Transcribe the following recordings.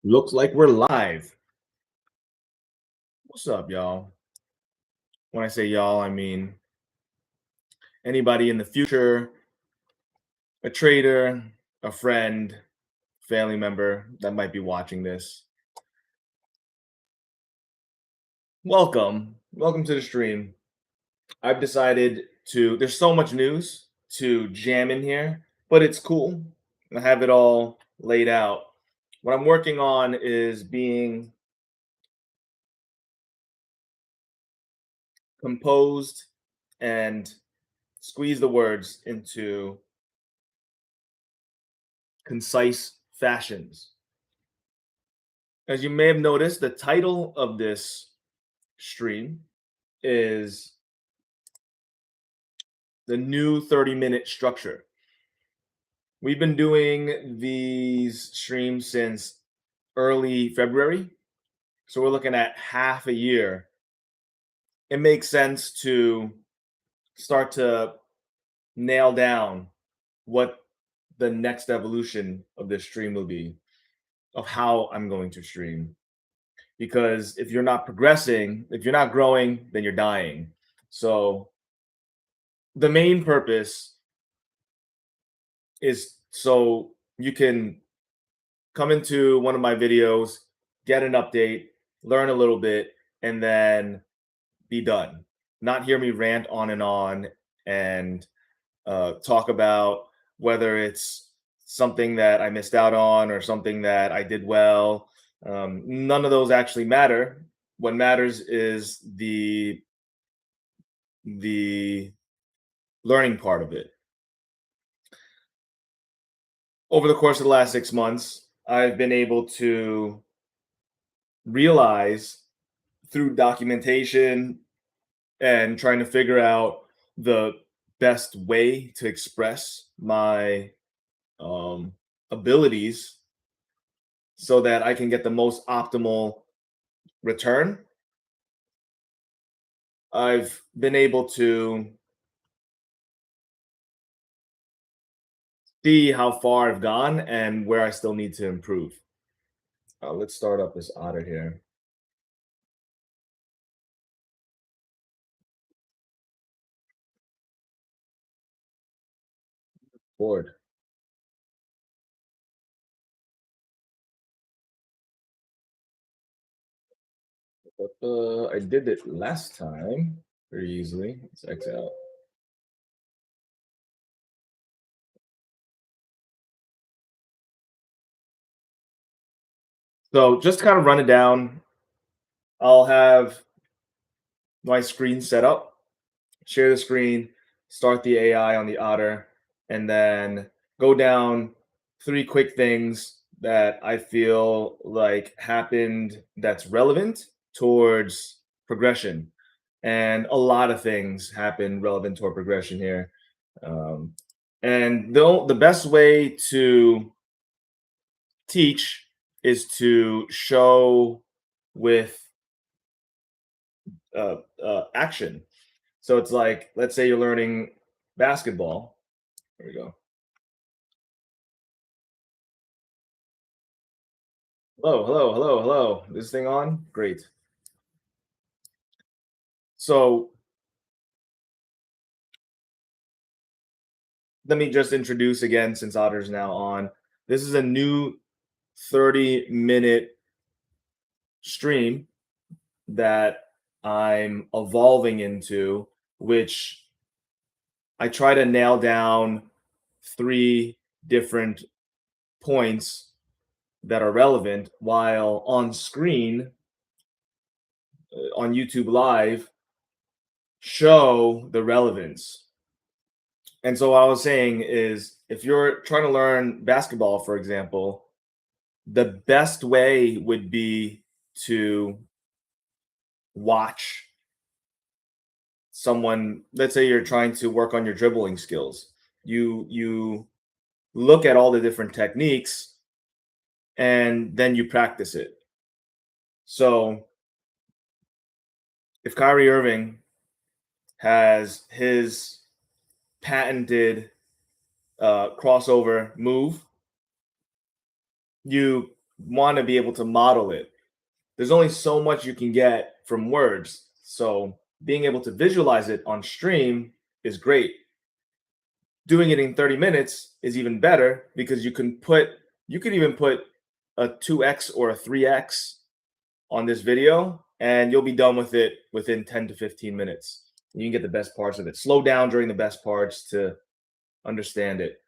Looks like we're live. What's up, y'all? When I say y'all, I mean anybody in the future, a trader, a friend, family member that might be watching this. Welcome. Welcome to the stream. I've decided there's so much news to jam in here, but it's cool. I have it all laid out. What I'm working on is being composed and squeeze the words into concise fashions. As you may have noticed, the title of this stream is the new 30-minute structure. We've been doing these streams since early February. So we're looking at half a year. It makes sense to start to nail down what the next evolution of this stream will be, of how I'm going to stream. Because if you're not progressing, if you're not growing, then you're dying. So the main purpose is so you can come into one of my videos, get an update, learn a little bit, and then be done. Not hear me rant on and talk about whether it's something that I missed out on or something that I did well. None of those actually matter. What matters is the learning part of it. Over the course of the last 6 months, I've been able to realize through documentation and trying to figure out the best way to express my abilities so that I can get the most optimal return. I've been able to see how far I've gone and where I still need to improve. Let's start up this otter here. Board. I did it last time very easily. Let's X out. So just to kind of run it down, I'll have my screen set up, share the screen, start the AI on the otter, and then go down 3 quick things that I feel like happened that's relevant towards progression. And a lot of things happen relevant toward progression here. And the best way to teach is to show with action. So it's like, let's say you're learning basketball. There we go. Hello, hello, hello, hello. This thing on? Great. So let me just introduce again, since Otter's now on. This is a new 30-minute stream that I'm evolving into, which I try to nail down 3 different points that are relevant while on screen on YouTube Live show the relevance. And so what I was saying is if you're trying to learn basketball, for example, the best way would be to watch someone. Let's say you're trying to work on your dribbling skills. You look at all the different techniques and then you practice it. So if Kyrie Irving has his patented crossover move, you want to be able to model it. There's only so much you can get from words. So being able to visualize it on stream is great. Doing it in 30 minutes is even better because you could even put a 2x or a 3x on this video and you'll be done with it within 10 to 15 minutes. You can get the best parts of it. Slow down during the best parts to understand it.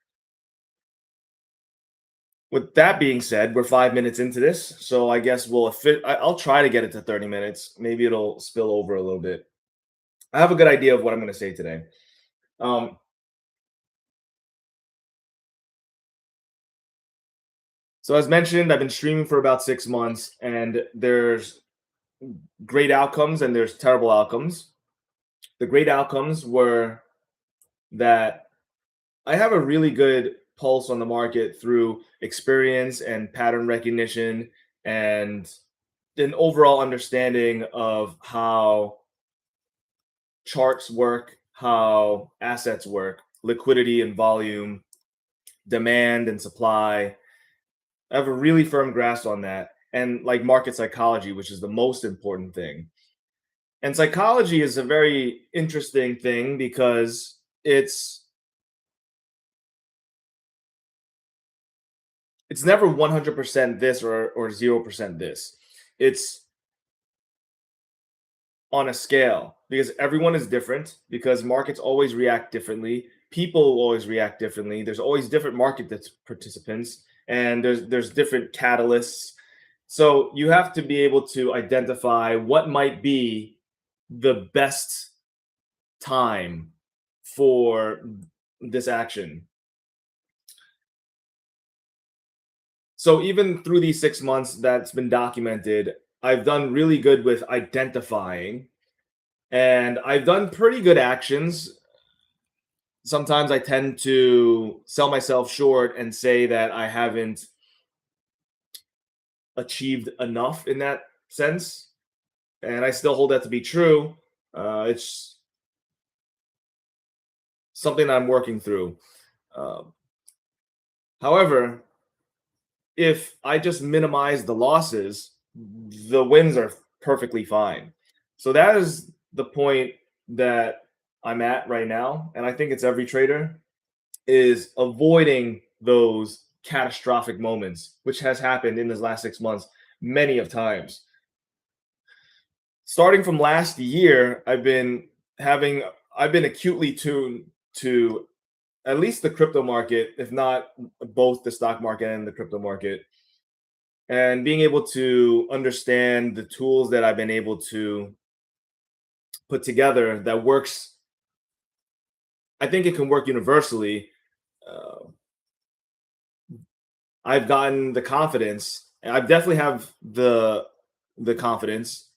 With that being said, we're 5 minutes into this, so I guess I'll try to get it to 30 minutes. Maybe it'll spill over a little bit. I have a good idea of what I'm going to say today. Um, so as mentioned, I've been streaming for about 6 months, and there's great outcomes and there's terrible outcomes. The great outcomes were that I have a really good pulse on the market through experience and pattern recognition and an overall understanding of how charts work, how assets work, liquidity and volume, demand and supply. I have a really firm grasp on that. And like market psychology, which is the most important thing. And psychology is a very interesting thing because it's never 100% this or 0% this. It's on a scale because everyone is different, because markets always react differently. People always react differently. There's always different market participants, and there's different catalysts. So you have to be able to identify what might be the best time for this action. So even through these 6 months that's been documented, I've done really good with identifying, and I've done pretty good actions. Sometimes I tend to sell myself short and say that I haven't achieved enough in that sense, and I still hold that to be true. It's something I'm working through. Um, However, if I just minimize the losses, the wins are perfectly fine. So that is the point that I'm at right now, and I think it's every trader is avoiding those catastrophic moments, which has happened in this last 6 months many of times. Starting from last year, I've been acutely tuned to at least the crypto market, if not both the stock market and the crypto market, and being able to understand the tools that I've been able to put together that works. I think it can work universally. Uh, I've gotten the confidence, and I definitely have the confidence,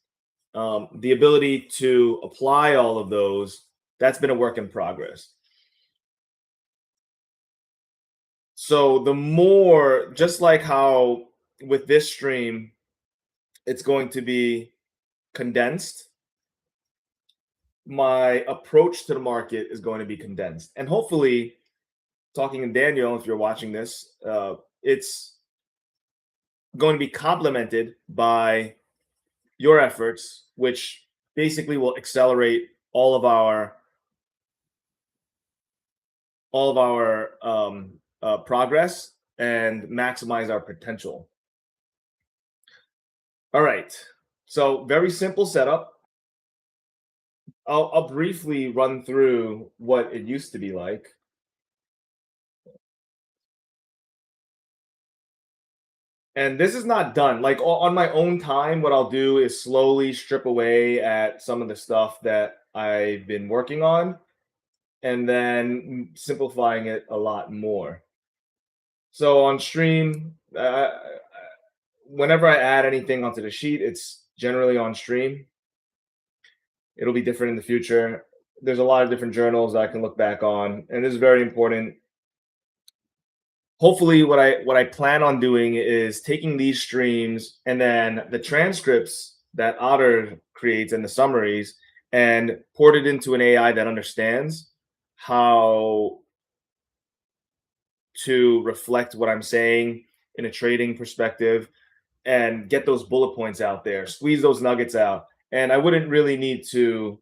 the ability to apply all of those. That's been a work in progress. So the more, just like how with this stream, it's going to be condensed, my approach to the market is going to be condensed. And hopefully, talking to Daniel, if you're watching this, it's going to be complemented by your efforts, which basically will accelerate all of our progress and maximize our potential. All right. So very simple setup. I'll briefly run through what it used to be like. And this is not done. Like on my own time, what I'll do is slowly strip away at some of the stuff that I've been working on and then simplifying it a lot more. So on stream, whenever I add anything onto the sheet, it's generally on stream. It'll be different in the future. There's a lot of different journals I can look back on, and this is very important. Hopefully, what I plan on doing is taking these streams and then the transcripts that Otter creates and the summaries and port it into an AI that understands how to reflect what I'm saying in a trading perspective. and get those bullet points out there, squeeze those nuggets out. And I wouldn't really need to,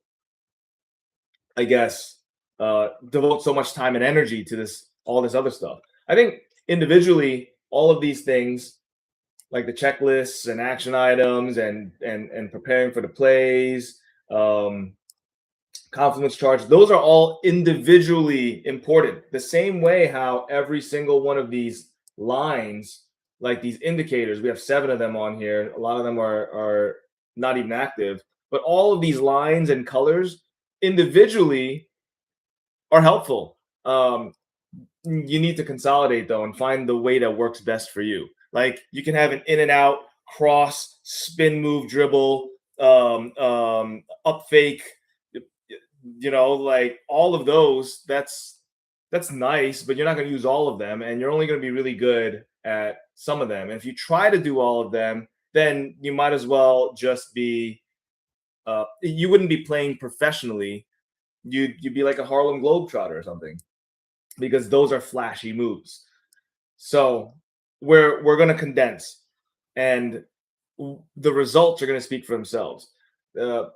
I guess, devote so much time and energy to all this other stuff. I think individually, all of these things, like the checklists and action items and preparing for the plays, um, confluence charge, those are all individually important. The same way how every single one of these lines, like these indicators, we have 7 of them on here. A lot of them are not even active, but all of these lines and colors individually are helpful. You need to consolidate though and find the way that works best for you. Like you can have an in and out, cross, spin move, dribble, up fake, like all of those. That's nice, but you're not going to use all of them, and you're only going to be really good at some of them. And if you try to do all of them, then you might as well just be. You wouldn't be playing professionally. You'd be like a Harlem Globetrotter or something, because those are flashy moves. So we're going to condense, and the results are going to speak for themselves. The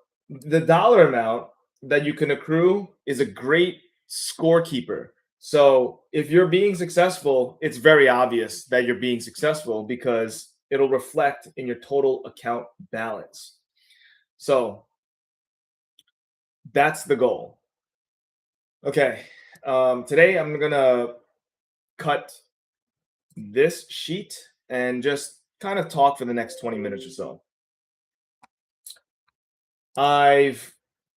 dollar amount that you can accrue is a great scorekeeper. So if you're being successful, it's very obvious that you're being successful because it'll reflect in your total account balance. So that's the goal. Okay. Today I'm gonna cut this sheet and just kind of talk for the next 20 minutes or so.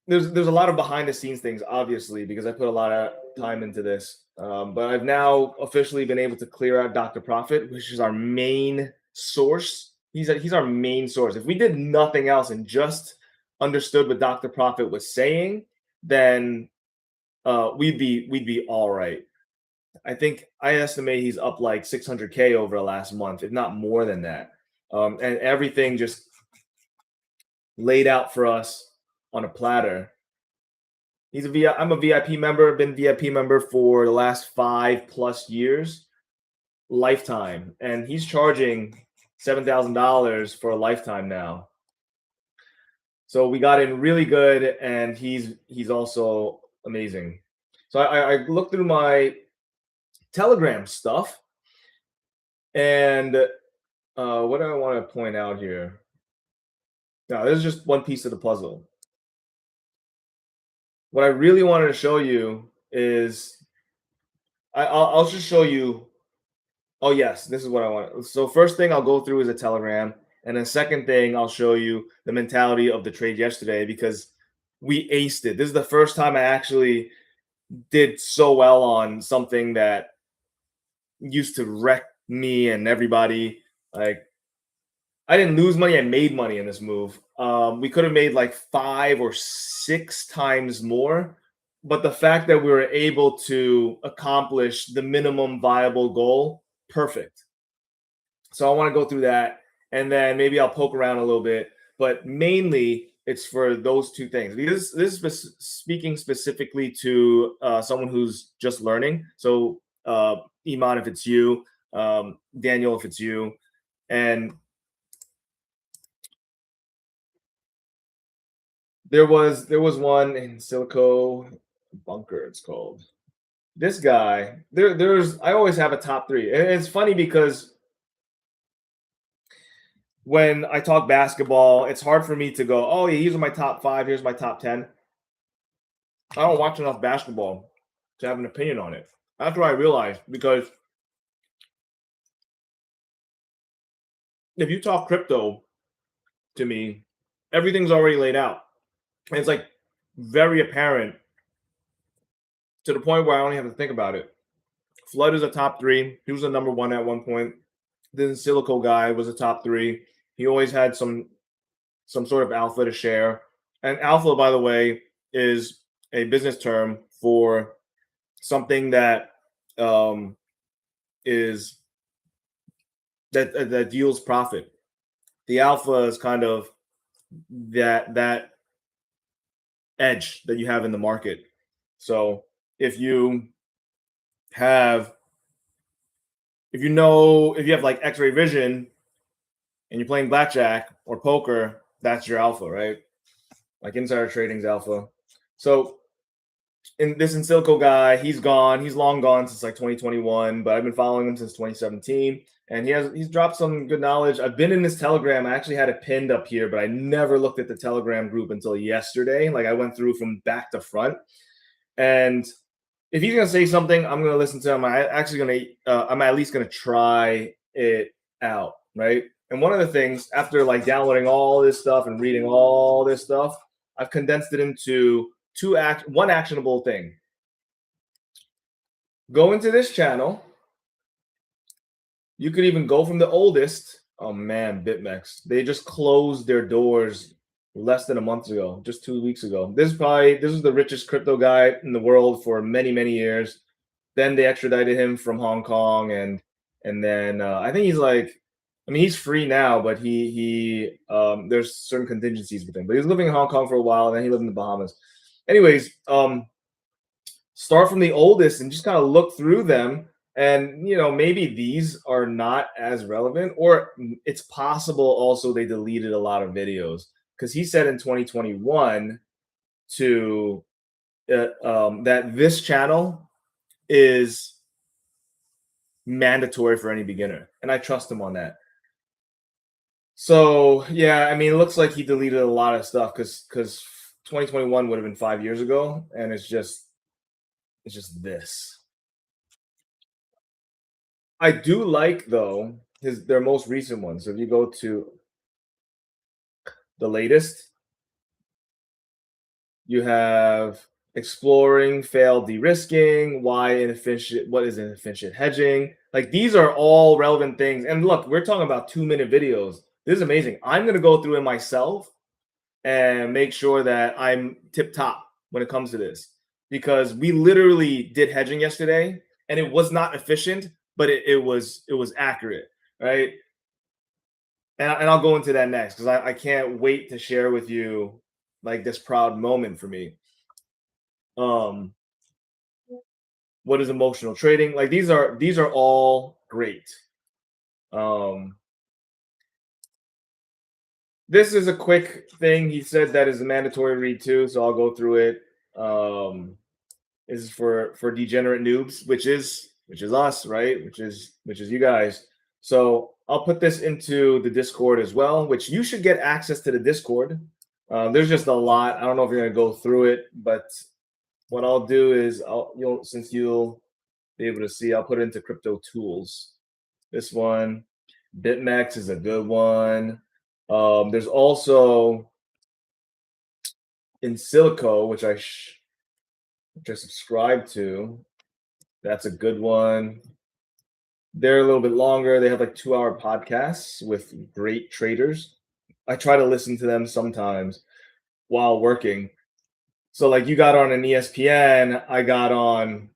There's a lot of behind the scenes things, obviously, because I put a lot of time into this. But I've now officially been able to clear out Dr. Profit, which is our main source. He's our main source. If we did nothing else and just understood what Dr. Profit was saying, then we'd be all right. I think I estimate he's up like 600K over the last month, if not more than that. And everything just laid out for us on a platter. I'm a VIP member, been VIP member for the last 5+ years, lifetime, and he's charging $7,000 for a lifetime now. So we got in really good, and he's also amazing. So I looked through my Telegram stuff, and what do I want to point out here? Now, this is just one piece of the puzzle. What I really wanted to show you is I'll just show you. Oh yes, this is what I want. So first thing I'll go through is a Telegram, and then second thing I'll show you the mentality of the trade yesterday, because we aced it. This is the first time I actually did so well on something that used to wreck me and everybody. Like, I didn't lose money, I made money in this move. We could have made like 5 or 6 times more, but the fact that we were able to accomplish the minimum viable goal, perfect. So I want to go through that, and then maybe I'll poke around a little bit, but mainly it's for those two things. Because this is speaking specifically to someone who's just learning. So Iman, if it's you, Daniel, if it's you, and there was one in Silico Bunker, it's called. This guy, there's I always have a top 3. And it's funny because when I talk basketball, it's hard for me to go, oh yeah, these are my top 5, here's my top 10. I don't watch enough basketball to have an opinion on it. That's what I realized, because if you talk crypto to me, everything's already laid out. And it's like very apparent to the point where I don't even have to think about it. Flood is a top 3. He was the number 1 at one point. Then Silico guy was a top 3. He always had some sort of alpha to share. And alpha, by the way, is a business term for something that is that yields profit. The alpha is kind of that edge that you have in the market. So if you have like X-ray vision and you're playing blackjack or poker, that's your alpha, right? Like insider trading's alpha. So in this Insilico guy, he's gone. He's long gone since like 2021, but I've been following him since 2017, and he's dropped some good knowledge. I've been in this Telegram. I actually had it pinned up here, but I never looked at the Telegram group until yesterday. Like I went through from back to front, and if he's gonna say something, I'm gonna listen to him. I'm at least gonna try it out, right? And one of the things after like downloading all this stuff and reading all this stuff, I've condensed it into one actionable thing. Go into this channel. You could even go from the oldest. Oh man, BitMEX. They just closed their doors less than a month ago, just 2 weeks ago. This is the richest crypto guy in the world for many, many years. Then they extradited him from Hong Kong, and then I think he's like, I mean, he's free now, but he there's certain contingencies with him. But he was living in Hong Kong for a while, and then he lived in the Bahamas. Anyways, start from the oldest and just kind of look through them. And maybe these are not as relevant, or it's possible also they deleted a lot of videos, because he said in 2021 to that this channel is mandatory for any beginner, and I trust him on that. So yeah, I mean, it looks like he deleted a lot of stuff because 2021 would have been 5 years ago, and it's just this. I do like though their most recent one. So if you go to the latest, you have exploring, failed de-risking, what is inefficient hedging. Like these are all relevant things. And look, we're talking about 2-minute videos. This is amazing. I'm gonna go through it myself and make sure that I'm tip top when it comes to this, because we literally did hedging yesterday, and it was not efficient, but it was accurate, right? And I'll go into that next, because I can't wait to share with you like this proud moment for me. What is emotional trading? Like these are all great. This is a quick thing. He said that is a mandatory read too, so I'll go through it. This is for degenerate noobs, which is us, right? Which is you guys. So I'll put this into the Discord as well, which you should get access to the Discord. There's just a lot. I don't know if you're gonna go through it, but what I'll do is since you'll be able to see, I'll put it into crypto tools. This one, BitMEX is a good one. There's also Insilico, which I subscribe to. That's a good one. They're a little bit longer. They have like 2-hour podcasts with great traders. I try to listen to them sometimes while working. So like you got on an ESPN, I got on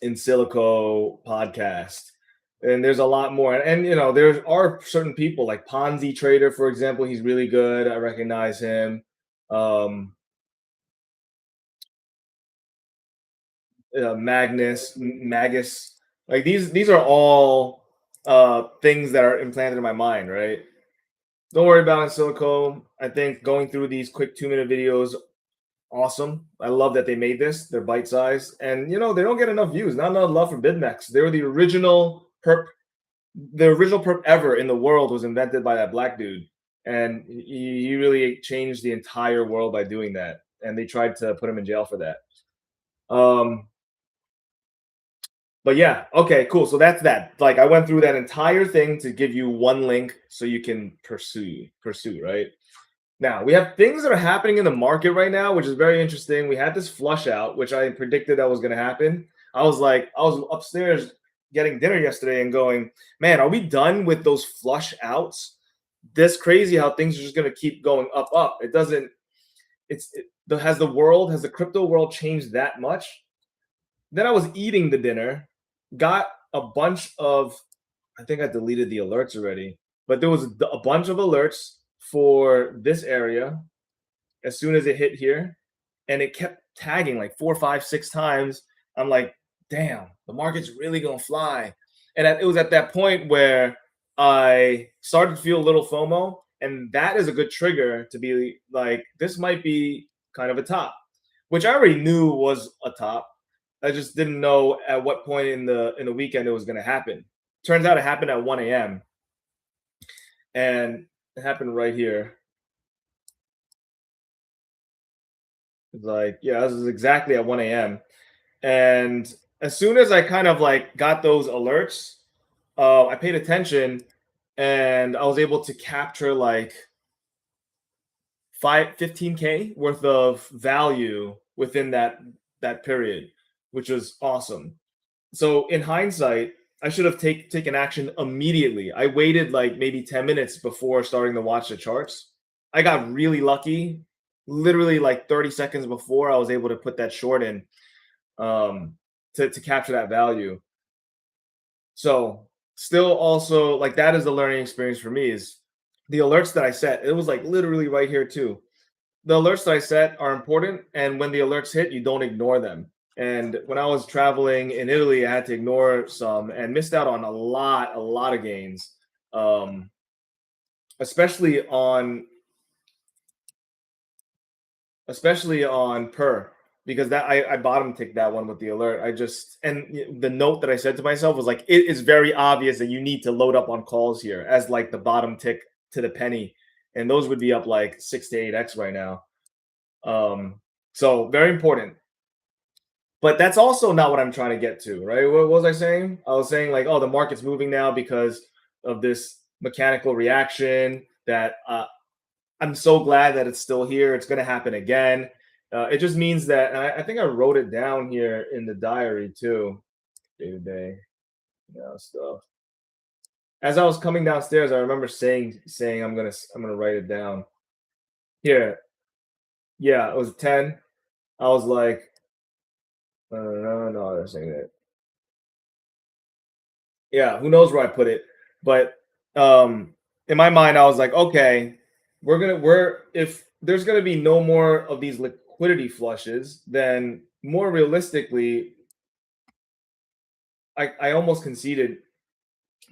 Insilico podcast. And there's a lot more. And there are certain people like Ponzi Trader, for example. He's really good. I recognize him. Magus. Like these are all things that are implanted in my mind, right? Don't worry about Insilico. I think going through these quick 2-minute videos, awesome. I love that they made this. They're bite-sized, and they don't get enough views. Not enough love for BitMEX. They were the original perp. The original perp ever in the world was invented by that black dude, and he really changed the entire world by doing that. And they tried to put him in jail for that. But yeah, okay, cool. So that's that. Like I went through that entire thing to give you one link so you can pursue, right? Now we have things that are happening in the market right now, which is very interesting. We had this flush out, which I predicted that was going to happen. I was upstairs getting dinner yesterday and going, man, are we done with those flush outs? This crazy how things are just going to keep going up. It doesn't. Has the crypto world changed that much? Then I was eating the dinner, got a bunch of, I think I deleted the alerts already, but there was a bunch of alerts for this area as soon as it hit here, and it kept tagging like 4, 5, 6 times. I'm like, damn, the market's really gonna fly. And it was at that point where I started to feel a little FOMO, and that is a good trigger to be like, this might be kind of a top, which I already knew was a top. I just didn't know at what point in the weekend it was going to happen. Turns out it happened at 1 a.m. and it happened right here. It's like, yeah, this is exactly at 1 a.m. And as soon as I kind of like got those alerts, I paid attention and I was able to capture like 15K worth of value within that period, which was awesome. So in hindsight, I should have taken action immediately. I waited like maybe 10 minutes before starting to watch the charts. I got really lucky. Literally like 30 seconds before I was able to put that short in, to capture that value. So still also like that is the learning experience for me is the alerts that I set. It was like literally right here too. The alerts that I set are important, and when the alerts hit, you don't ignore them. And when I was traveling in Italy, I had to ignore some and missed out on a lot of gains, um, especially on per, because that I bottom ticked that one with the alert. I just and the note that I said to myself was like, it is very obvious that you need to load up on calls here as like the bottom tick to the penny, and those would be up like 6 to 8x right now. So very important. But that's also not what I'm trying to get to, right? What was I saying? I was saying like, oh, the market's moving now because of this mechanical reaction that I'm so glad that it's still here. It's going to happen again. It just means that, and I think I wrote it down here in the diary too, day to day, stuff. As I was coming downstairs, I remember saying I'm gonna write it down. Here, yeah, it was 10. I was like, no, that's ain't it. Yeah, who knows where I put it, but in my mind, I was like, okay, we're if there's gonna be no more of these liquidity flushes, then more realistically, I almost conceded,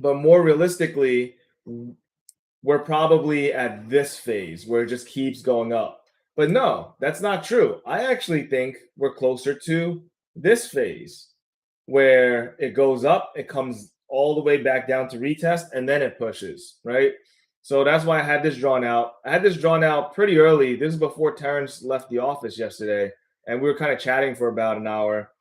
but more realistically, we're probably at this phase where it just keeps going up. But no, that's not true. I actually think we're closer to this phase where it goes up, it comes all the way back down to retest, and then it pushes, right? So that's why I had this drawn out. I had this drawn out pretty early. This is before Terrence left the office yesterday, and we were kind of chatting for about an hour.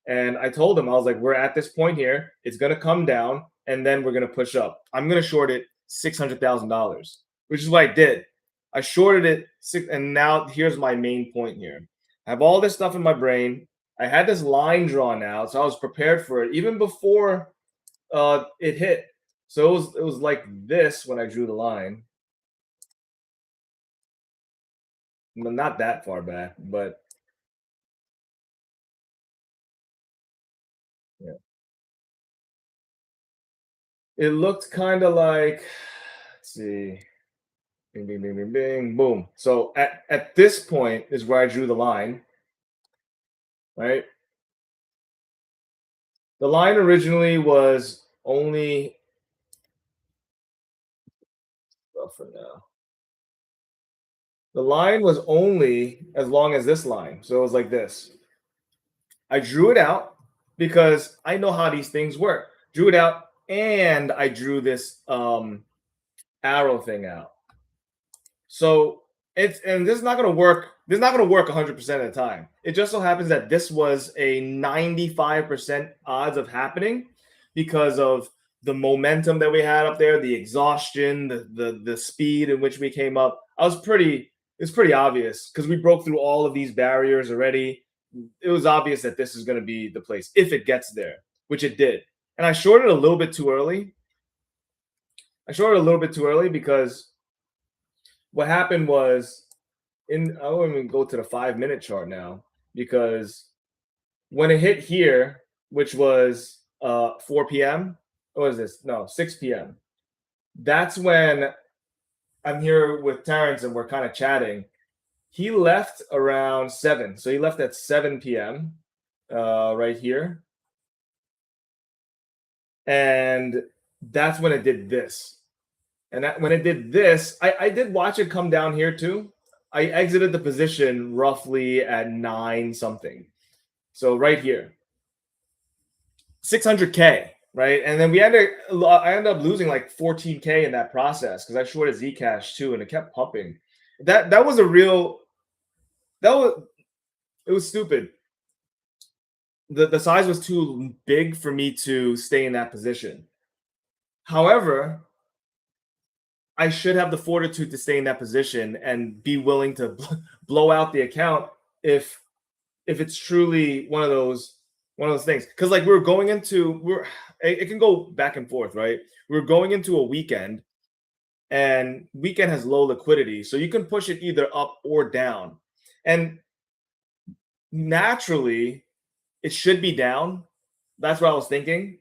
And I told him, I was like, we're at this point here. It's going to come down, and then we're going to push up. I'm going to short it $600,000, which is what I did. I shorted it, and now here's my main point here. I have all this stuff in my brain. I had this line drawn out, so I was prepared for it even before it hit. So it was like this when I drew the line. Well, not that far back, but yeah. It looked kind of like, let's see, bing, bing, bing, bing, bing, boom. So at this point is where I drew the line, right? The line originally was only, well, for now. The line was only as long as this line. So it was like this. I drew it out because I know how these things work. Drew it out and I drew this arrow thing out. So this is not going to work. This is not going to work 100% of the time. It just so happens that this was a 95% odds of happening because of the momentum that we had up there, the exhaustion, the speed in which we came up. It's pretty obvious because we broke through all of these barriers already. It was obvious that this is going to be the place if it gets there, which it did. And I shorted a little bit too early. I shorted a little bit too early because what happened was I won't even go to the 5 minute chart now because when it hit here, which was 4 p.m. What is this? No, 6 p.m. That's when I'm here with Terrence and we're kind of chatting. He left around 7. So he left at 7 p.m. Right here. And that's when it did this. And when it did this, I did watch it come down here too. I exited the position roughly at 9 something. So right here, 600K, right? And then I ended up losing like 14K in that process because I shorted Zcash too, and it kept pumping. That was a real that was it was stupid. The size was too big for me to stay in that position. However, I should have the fortitude to stay in that position and be willing to blow out the account if it's truly one of those things. Because like it can go back and forth, right? We're going into a weekend, and weekend has low liquidity, so you can push it either up or down. And naturally, it should be down. That's what I was thinking.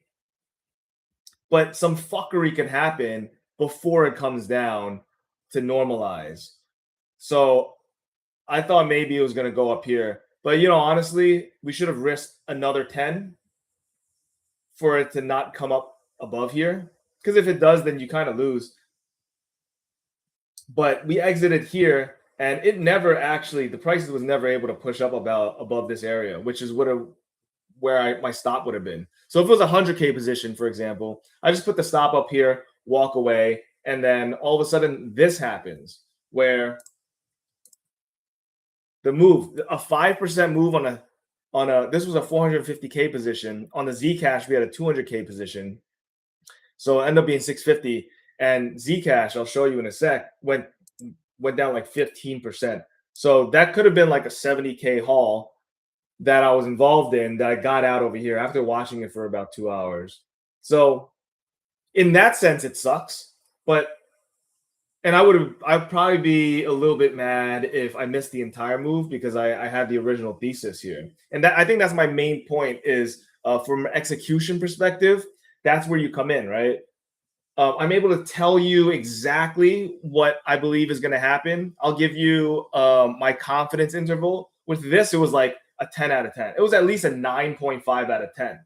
But some fuckery can happen before it comes down to normalize. So I thought maybe it was going to go up here. But, honestly, we should have risked another 10 for it to not come up above here. Because if it does, then you kind of lose. But we exited here, and the prices was never able to push up above this area, which is where my stop would have been. So if it was a 100K position, for example, I just put the stop up here, walk away, and then all of a sudden this happens where the move, a 5% move this was a 450K position. On the Zcash, we had a 200K position. So it ended up being 650. And Zcash, I'll show you in a sec, went down like 15%. So that could have been like a 70K haul that I was involved in that I got out over here after watching it for about 2 hours. So in that sense, it sucks. I'd probably be a little bit mad if I missed the entire move because I had the original thesis here. And I think that's my main point is from an execution perspective, that's where you come in, right? I'm able to tell you exactly what I believe is going to happen. I'll give you my confidence interval. With this, it was like a 10 out of 10. It was at least a 9.5 out of 10.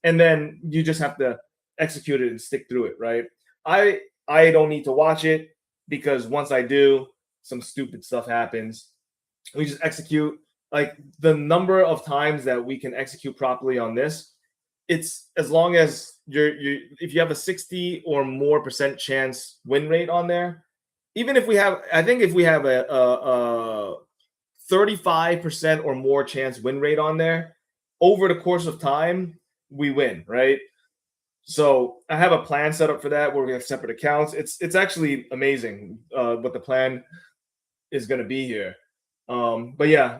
And then you just have to execute it and stick through it, right? I don't need to watch it because once I do, some stupid stuff happens. We just execute. Like the number of times that we can execute properly on this, it's as long as if you have a 60 or more % chance win rate on there, even if we have, I think if we have a 35% or more chance win rate on there over the course of time, we win, right? So I have a plan set up for that where we have separate accounts. It's actually amazing what the plan is going to be here. But yeah,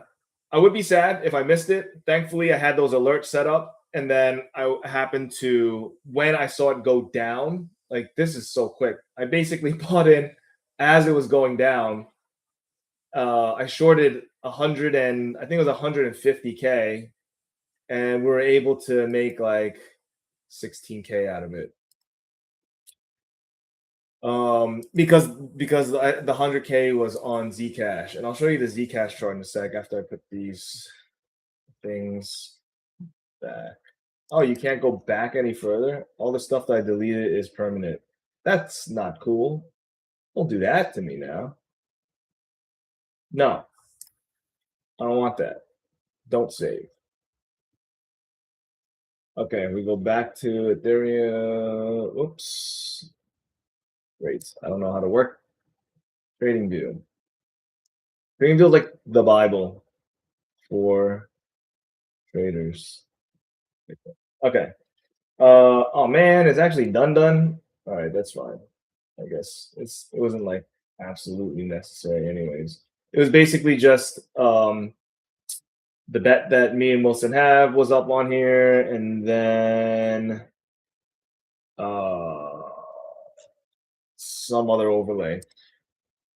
I would be sad if I missed it. Thankfully, I had those alerts set up, and then I happened to, when I saw it go down, like this is so quick. I basically bought in as it was going down. I shorted 100 and I think it was 150K, and we were able to make like 16K out of it. Because the 100K was on Zcash, and I'll show you the Zcash chart in a sec after I put these things back. Oh, you can't go back any further? All the stuff that I deleted is permanent. That's not cool. Don't do that to me now. No. I don't want that. Don't save. Okay, we go back to Ethereum. Oops. Great. I don't know how to work TradingView. TradingView is like the Bible for traders. Okay. Oh man, it's actually done. All right, that's fine. I guess it wasn't like absolutely necessary anyways. It was basically just the bet that me and Wilson have was up on here, and then some other overlay.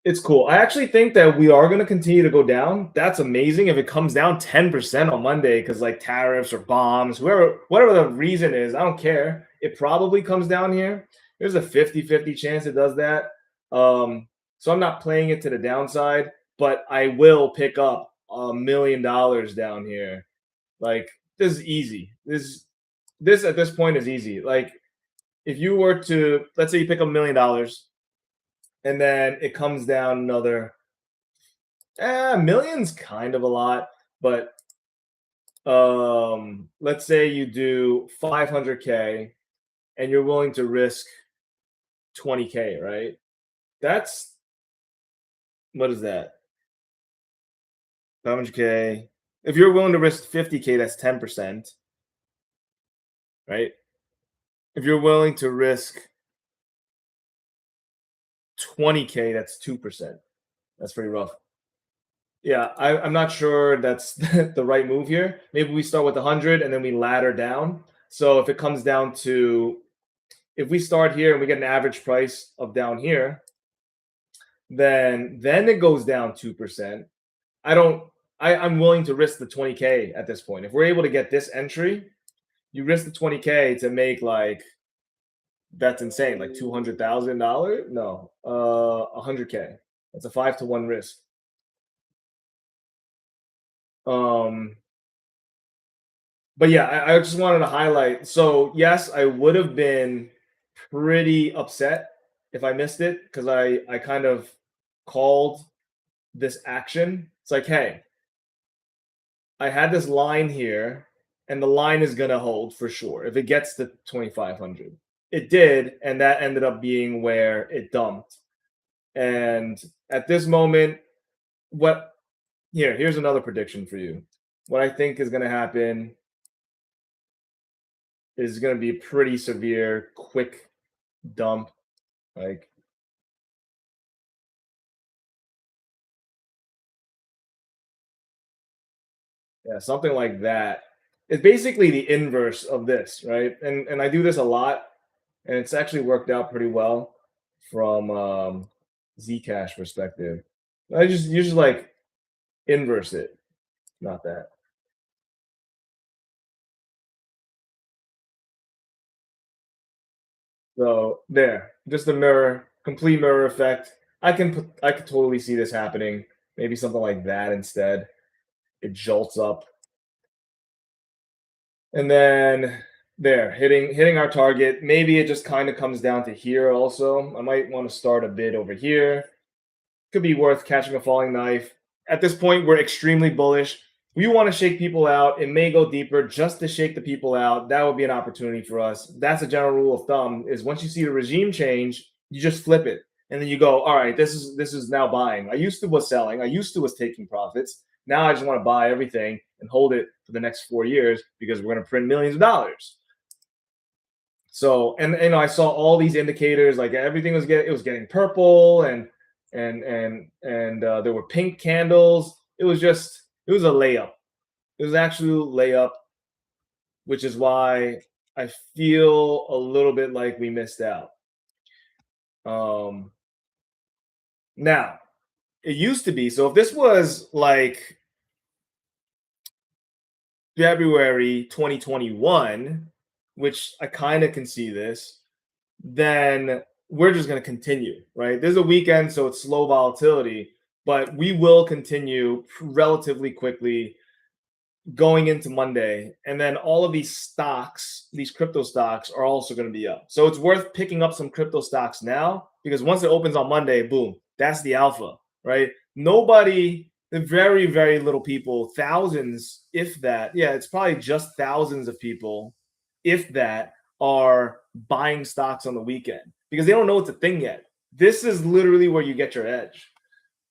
It's cool. I actually think that we are going to continue to go down. That's amazing if it comes down 10% on Monday because like tariffs or bombs, whatever the reason is, I don't care. It probably comes down here. There's a 50-50 chance it does that. So I'm not playing it to the downside, but I will pick up $1 million down here. Like this is easy. This at this point is easy. Like if you were to, let's say you pick up $1 million, and then it comes down another million's kind of a lot, but let's say you do 500K and you're willing to risk 20K, right? That's what is that? 500K. If you're willing to risk 50K, that's 10%, right? If you're willing to risk 20K, that's 2%. That's pretty rough. Yeah, I'm not sure that's the right move here. Maybe we start with 100 and then we ladder down. So if it comes down to, if we start here and we get an average price of down here, then it goes down 2%. I'm willing to risk the 20K at this point. If we're able to get this entry, you risk the 20K to make like, that's insane, like $200,000. No, 100K. That's a 5-to-1 risk. But yeah, I just wanted to highlight. So yes, I would have been pretty upset if I missed it because I kind of called this action. It's like, hey, I had this line here, and the line is gonna hold for sure if it gets to 2,500. It did, and that ended up being where it dumped. And at this moment, what here's another prediction for you. What I think is gonna happen is gonna be pretty severe, quick dump. Like yeah, something like that. It's basically the inverse of this, right? And I do this a lot, and it's actually worked out pretty well from Zcash perspective. I just you just like inverse it, not that. So there, just a mirror, complete mirror effect. I could totally see this happening. Maybe something like that instead. It jolts up, and then there, hitting our target. Maybe it just kind of comes down to here also. I might want to start a bid over here. Could be worth catching a falling knife. At this point, we're extremely bullish. We want to shake people out. It may go deeper just to shake the people out. That would be an opportunity for us. That's a general rule of thumb is once you see the regime change, you just flip it. And then you go, all right, this is now buying. I used to was selling. I used to was taking profits. Now I just want to buy everything and hold it for the next 4 years because we're going to print millions of dollars. So, and I saw all these indicators, like everything was getting purple and there were pink candles. It was a layup. It was actually a layup, which is why I feel a little bit like we missed out. Now it used to be, so if this was like February 2021, which I kind of can see this, then we're just going to continue, right? There's a weekend, so it's slow volatility, but we will continue relatively quickly going into Monday. And then all of these stocks, these crypto stocks, are also going to be up. So it's worth picking up some crypto stocks now because once it opens on Monday, boom, that's the alpha, right? Nobody, the very, very little people, thousands, if that, yeah, it's probably just thousands of people, if that, are buying stocks on the weekend because they don't know it's a thing yet. This is literally where you get your edge.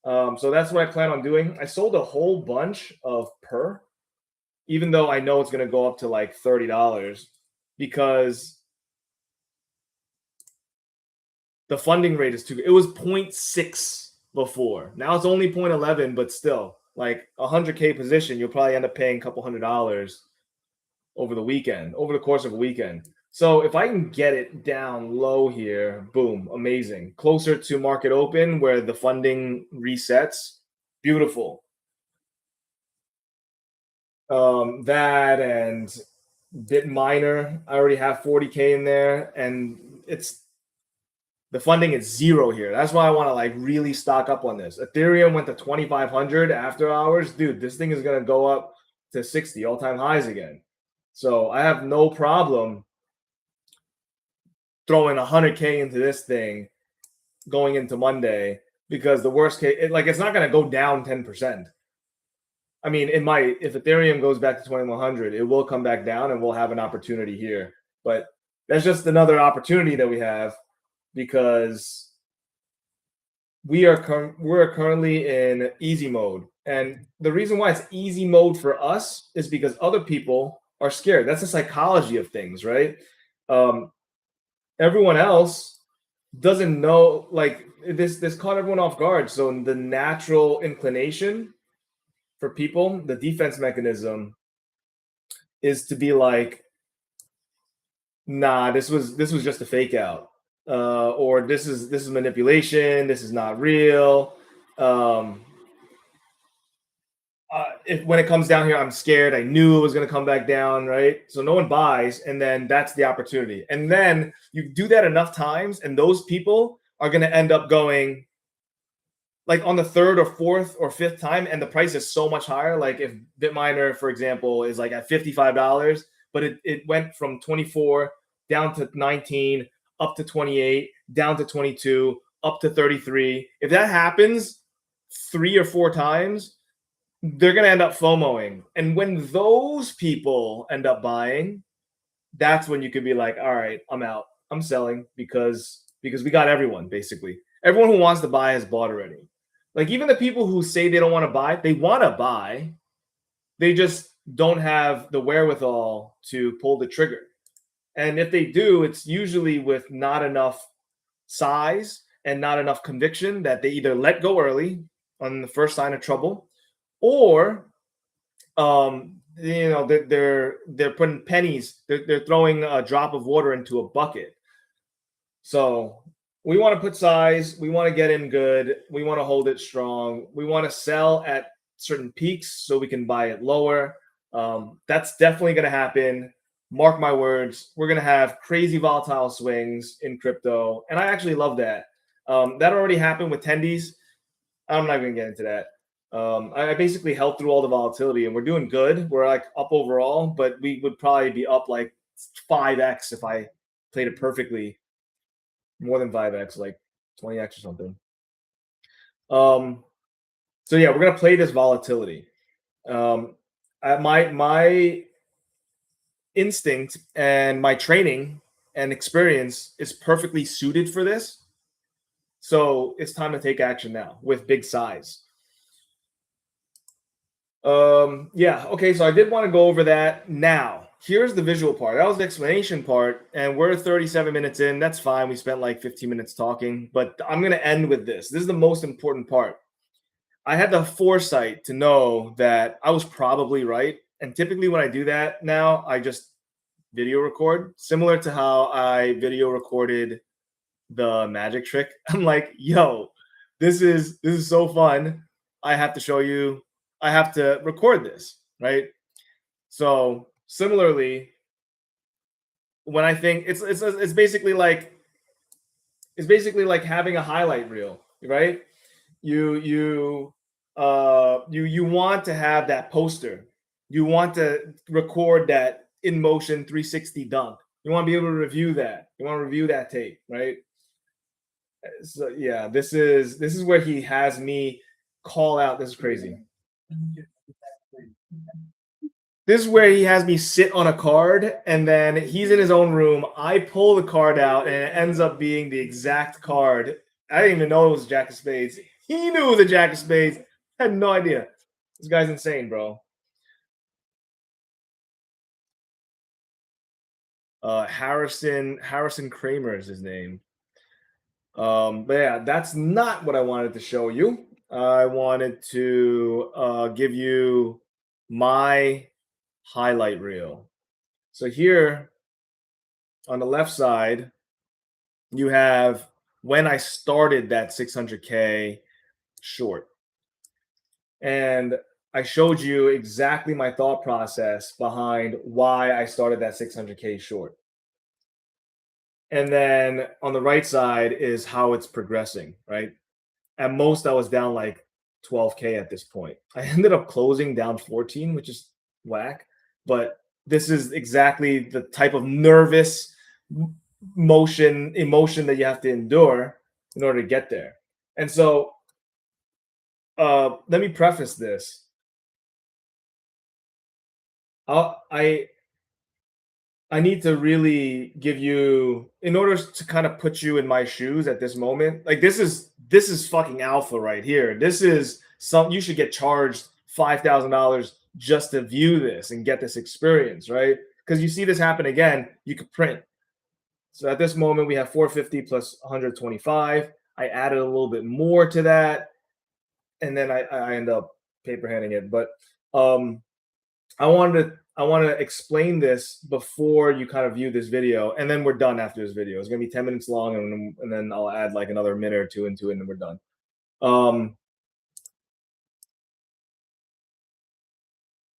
So that's what I plan on doing. I sold a whole bunch of PER, even though I know it's going to go up to like $30 because the funding rate is too good. It was 0.6 before. Now it's only 0.11, but still, like 100K position, you'll probably end up paying a couple $100 over the weekend, over the course of a weekend. So if I can get it down low here, boom, amazing. Closer to market open where the funding resets, beautiful. That and BitMiner, I already have 40K in there, and it's the funding is zero here. That's why I want to like really stock up on this. Ethereum went to 2,500 after hours. Dude, this thing is going to go up to 60 all-time highs again. So I have no problem throwing 100K into this thing going into Monday because the worst case, it's not going to go down 10%. I mean, it might. If Ethereum goes back to 2100, it will come back down and we'll have an opportunity here. But that's just another opportunity that we have because we're currently in easy mode. And the reason why it's easy mode for us is because other people are scared. That's the psychology of things, right? Everyone else doesn't know, like this caught everyone off guard. So the natural inclination for people, the defense mechanism is to be like, nah, this was just a fake out. Or this is manipulation, this is not real. If when it comes down here, I'm scared. I knew it was going to come back down, right? So no one buys, and then that's the opportunity. And then you do that enough times, and those people are going to end up going like on the third or fourth or fifth time, and the price is so much higher. Like if Bitminer, for example, is like at $55, but it went from 24 down to 19, up to 28, down to 22, up to 33. If that happens 3 or 4 times, they're going to end up FOMOing. And when those people end up buying, that's when you could be like, all right, I'm out. I'm selling because we got everyone, basically. Everyone who wants to buy has bought already. Like even the people who say they don't want to buy, they want to buy. They just don't have the wherewithal to pull the trigger. And if they do, it's usually with not enough size and not enough conviction that they either let go early on the first sign of trouble, or they're putting pennies, they're throwing a drop of water into a bucket. So we want to put size, we want to get in good, we want to hold it strong, we want to sell at certain peaks so we can buy it lower. That's definitely going to happen. Mark my words, we're going to have crazy volatile swings in crypto, and I actually love that. That already happened with tendies. I'm not going to get into that. I basically held through all the volatility, and we're doing good. We're like up overall, but we would probably be up like 5x if I played it perfectly. More than 5x, like 20x or something. So yeah, we're gonna play this volatility. My instinct and my training and experience is perfectly suited for this. So it's time to take action now with big size. Yeah, okay, so I did want to go over that now. Here's the visual part. That was the explanation part, and we're 37 minutes in. That's fine. We spent like 15 minutes talking, but I'm going to end with this. This is the most important part. I had the foresight to know that I was probably right. And typically when I do that now, I just video record, similar to how I video recorded the magic trick. I'm like, yo, this is so fun. I have to show you. I have to record this, right? So similarly, when I think it's basically like having a highlight reel, right? You want to have that poster. You want to record that in motion 360 dunk. You want to be able to review that. You want to review that tape, right? So yeah, this is where he has me call out. This is crazy. This is where he has me sit on a card, and then he's in his own room. I pull the card out, and it ends up being the exact card. I didn't even know it was Jack of Spades. He knew it was a Jack of Spades. I had no idea. This guy's insane, bro. Harrison Kramer is his name. But yeah, that's not what I wanted to show you. I wanted to give you my highlight reel. So here on the left side, you have when I started that 600K short. And I showed you exactly my thought process behind why I started that 600K short. And then on the right side is how it's progressing, right? At most, I was down like 12K at this point. I ended up closing down 14, which is whack. But this is exactly the type of nervous emotion that you have to endure in order to get there. And so let me preface this. I I need to really give you, in order to kind of put you in my shoes at this moment. Like this is fucking alpha right here. This is some, you should get charged $5,000 just to view this and get this experience, right? Because you see this happen again, you could print. So at this moment we have 450 plus 125. I added a little bit more to that, and then I end up paper handing it. But um I want to explain this before you kind of view this video, and then we're done after this video. It's gonna be 10 minutes long, and then I'll add like another minute or two into it, and then we're done. Um,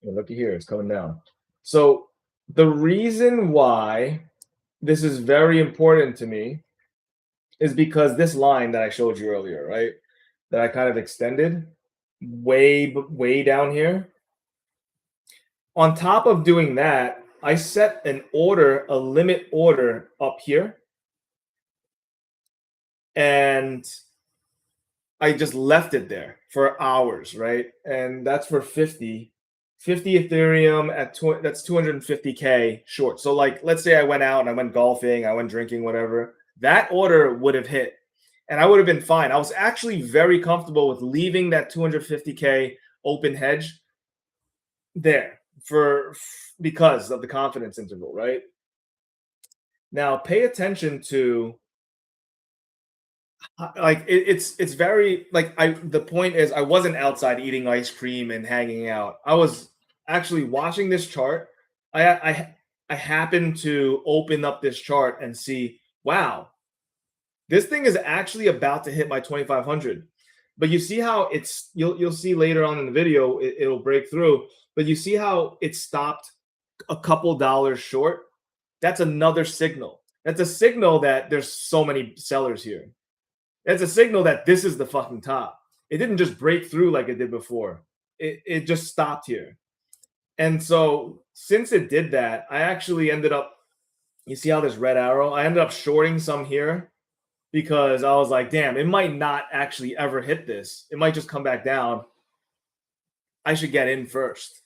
looky here, it's coming down. So the reason why this is very important to me is because this line that I showed you earlier, right? That I kind of extended way down here. On top of doing that, I set an order, a limit order up here, and I just left it there for hours, right? And that's for 50 Ethereum at that's 250K short. So like, let's say I went out and I went golfing, I went drinking, whatever, that order would have hit and I would have been fine. I was actually very comfortable with leaving that 250K open hedge there because of the confidence interval, right? Now pay attention to like it's very like, I the point is I wasn't outside eating ice cream and hanging out. I was actually watching this chart. I happened to open up this chart and see, wow, this thing is actually about to hit my 2500. But you see how you'll see later on in the video it'll break through, but you see how it stopped a couple dollars short. That's another signal. That's a signal that there's so many sellers here. That's a signal that this is the fucking top. It didn't just break through like it did before. It just stopped here. And so since it did that, I actually ended up, you see how this red arrow? I ended up shorting some here because I was like, damn, it might not actually ever hit this. It might just come back down. I should get in first.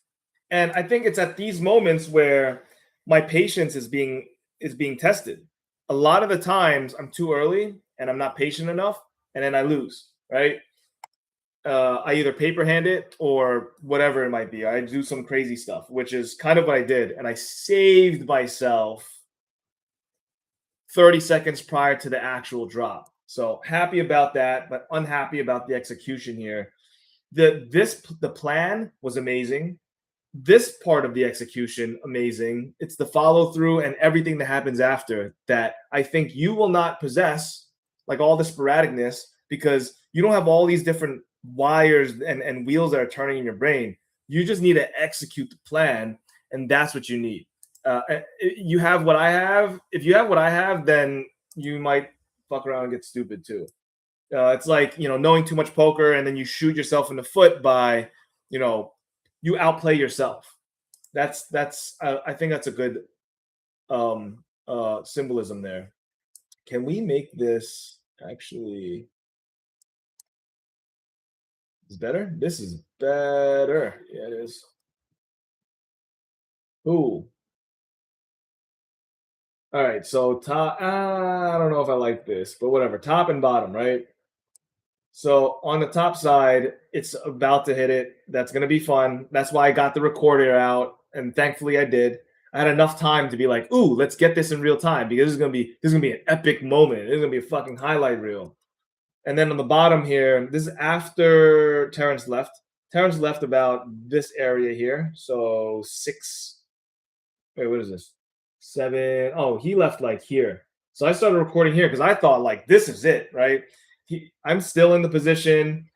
And I think it's at these moments where my patience is being tested. A lot of the times I'm too early and I'm not patient enough, and then I lose, right? I either paper hand it or whatever it might be. I do some crazy stuff, which is kind of what I did. And I saved myself 30 seconds prior to the actual drop. So happy about that, but unhappy about the execution here. The plan was amazing. This part of the execution, amazing. It's the follow through and everything that happens after that I think you will not possess, like all the sporadicness, because you don't have all these different wires and wheels that are turning in your brain. You just need to execute the plan, and that's what you need. You have what I have. If you have what I have, then you might fuck around and get stupid too. It's like, knowing too much poker and then you shoot yourself in the foot by, you outplay yourself. That's I think that's a good symbolism there. Can we make this actually is better? This is better. Yeah, it is. Ooh. All right, so top. I don't know if I like this, but whatever. Top and bottom, right? So on the top side, it's about to hit it. That's gonna be fun. That's why I got the recorder out, and thankfully I did. I had enough time to be like, "Ooh, let's get this in real time because this is gonna be an epic moment. This is gonna be a fucking highlight reel." And then on the bottom here, this is after Terrence left. Terrence left about this area here, so six. Wait, what is this? 7. Oh, he left like here. So I started recording here because I thought like this is it, right? I'm still in the position.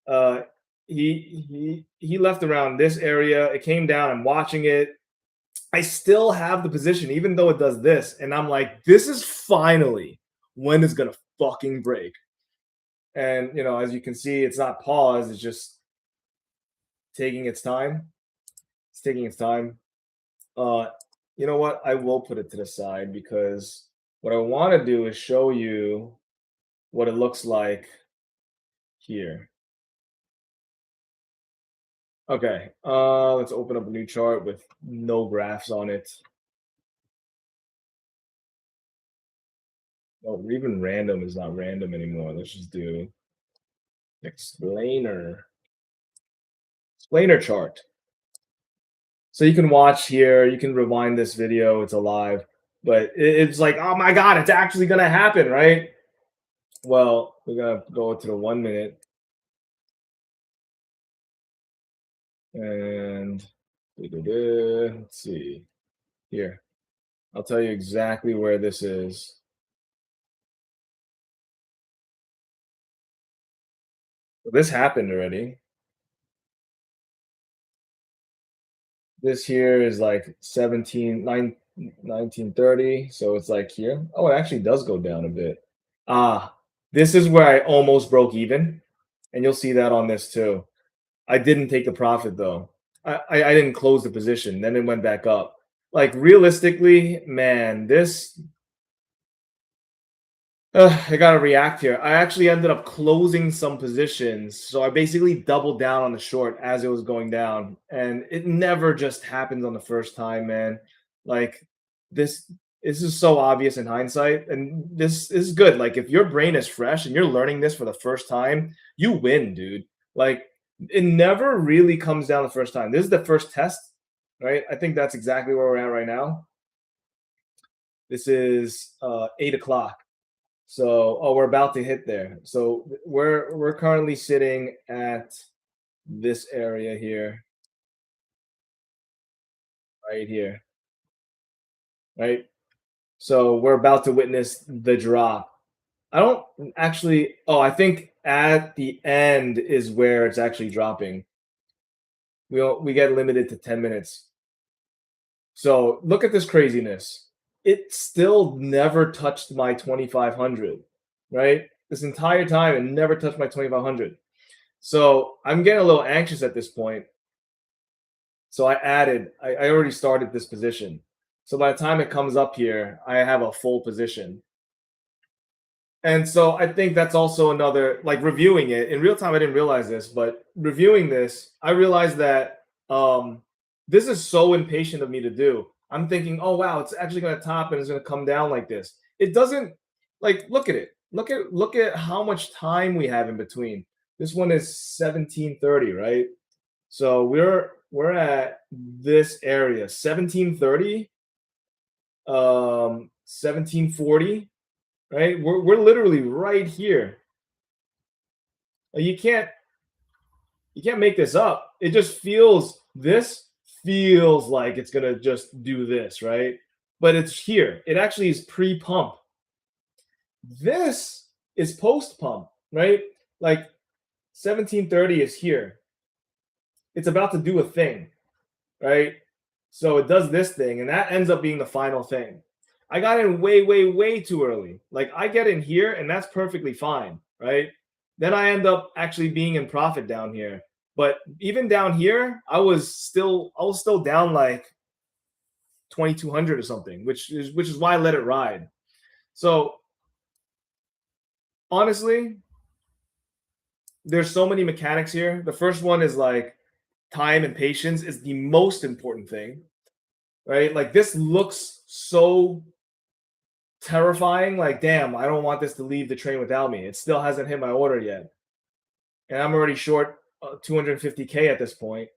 Uh, he left around this area. It came down. I'm watching it. I still have the position, even though it does this, and I'm like, this is finally when it's gonna fucking break. And as you can see, it's not paused. It's just taking its time. It's taking its time. You know what? I will put it to the side because what I want to do is show you what it looks like here. Okay, let's open up a new chart with no graphs on it. Oh, even random is not random anymore. Let's just do explainer. Explainer chart. So you can watch here, you can rewind this video, it's alive, but it's like, oh my God, it's actually gonna happen, right? Well, we're gonna go to the 1 minute and let's see here. I'll tell you exactly where this is. This happened already. This here is like 1930. So it's like here. Oh, it actually does go down a bit. Ah, this is where I almost broke even. And you'll see that on this too. I didn't take the profit though. I didn't close the position. Then it went back up. Like realistically, man, this I gotta react here. I actually ended up closing some positions, so I basically doubled down on the short as it was going down, and it never just happens on the first time, man. Like this, this is so obvious in hindsight, and this is good. Like if your brain is fresh and you're learning this for the first time, you win, dude. Like it never really comes down the first time. This is the first test, right? I think that's exactly where we're at right now. This is 8 o'clock. So, oh, we're about to hit there. So we're currently sitting at this area here, right here, right? So we're about to witness the drop. I don't actually, oh, I think at the end is where it's actually dropping. We get limited to 10 minutes. So look at this craziness. It still never touched my 2500, right? This entire time, it never touched my 2500. So I'm getting a little anxious at this point. So I already started this position. So by the time it comes up here, I have a full position. And so I think that's also another, like reviewing it in real time. I didn't realize this, but reviewing this, I realized that this is so impatient of me to do. I'm thinking, oh wow, it's actually going to top and it's going to come down like this. It doesn't. Like look at it. Look at how much time we have in between. This one is 1730, right? So we're at this area, 1730, 1740, right? We're literally right here. You can't make this up. It just feels like it's gonna just do this, right? But it's here. It actually is pre-pump. This is post-pump, right? Like 1730 is here. It's about to do a thing, right? So it does this thing, and that ends up being the final thing. I got in way, way, way too early. Like I get in here, and that's perfectly fine, right? Then I end up actually being in profit down here. But even down here, I was still down like 2200 or something, which is why I let it ride. So honestly, there's so many mechanics here. The first one is like time and patience is the most important thing, right? Like this looks so terrifying. Like, damn, I don't want this to leave the train without me. It still hasn't hit my order yet. And I'm already short 250K at this point.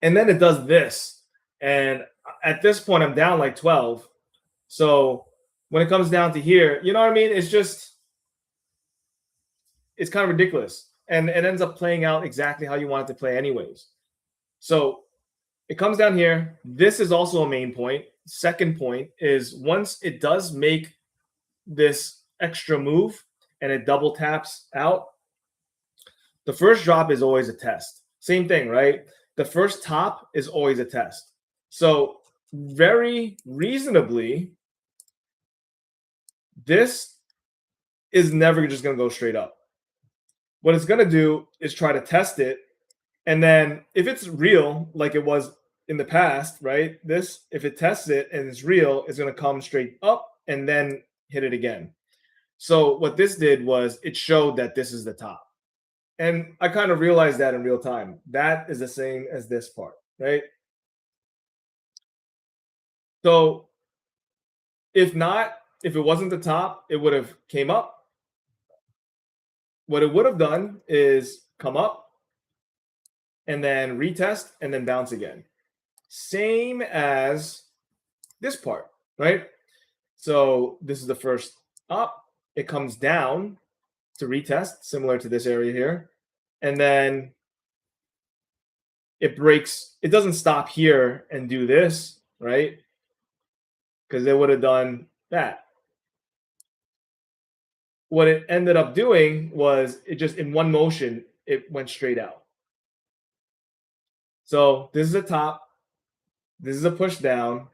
And then it does this. And at this point, I'm down like 12. So when it comes down to here, you know what I mean? It's kind of ridiculous. And it ends up playing out exactly how you want it to play anyways. So it comes down here. This is also a main point. Second point is once it does make this extra move and it double taps out, the first drop is always a test. Same thing, right? The first top is always a test. So very reasonably, this is never just going to go straight up. What it's going to do is try to test it. And then if it's real, like it was in the past, right? If it tests it and it's real, it's going to come straight up and then hit it again. So what this did was it showed that this is the top. And I kind of realized that in real time. That is the same as this part, right? So if not, if it wasn't the top, it would have came up. What it would have done is come up and then retest and then bounce again. Same as this part, right? So this is the first up. It comes down to retest, similar to this area here. And then it breaks. It doesn't stop here and do this, right? Because they would have done that. What it ended up doing was it just in one motion, it went straight out. So this is a top. This is a push down.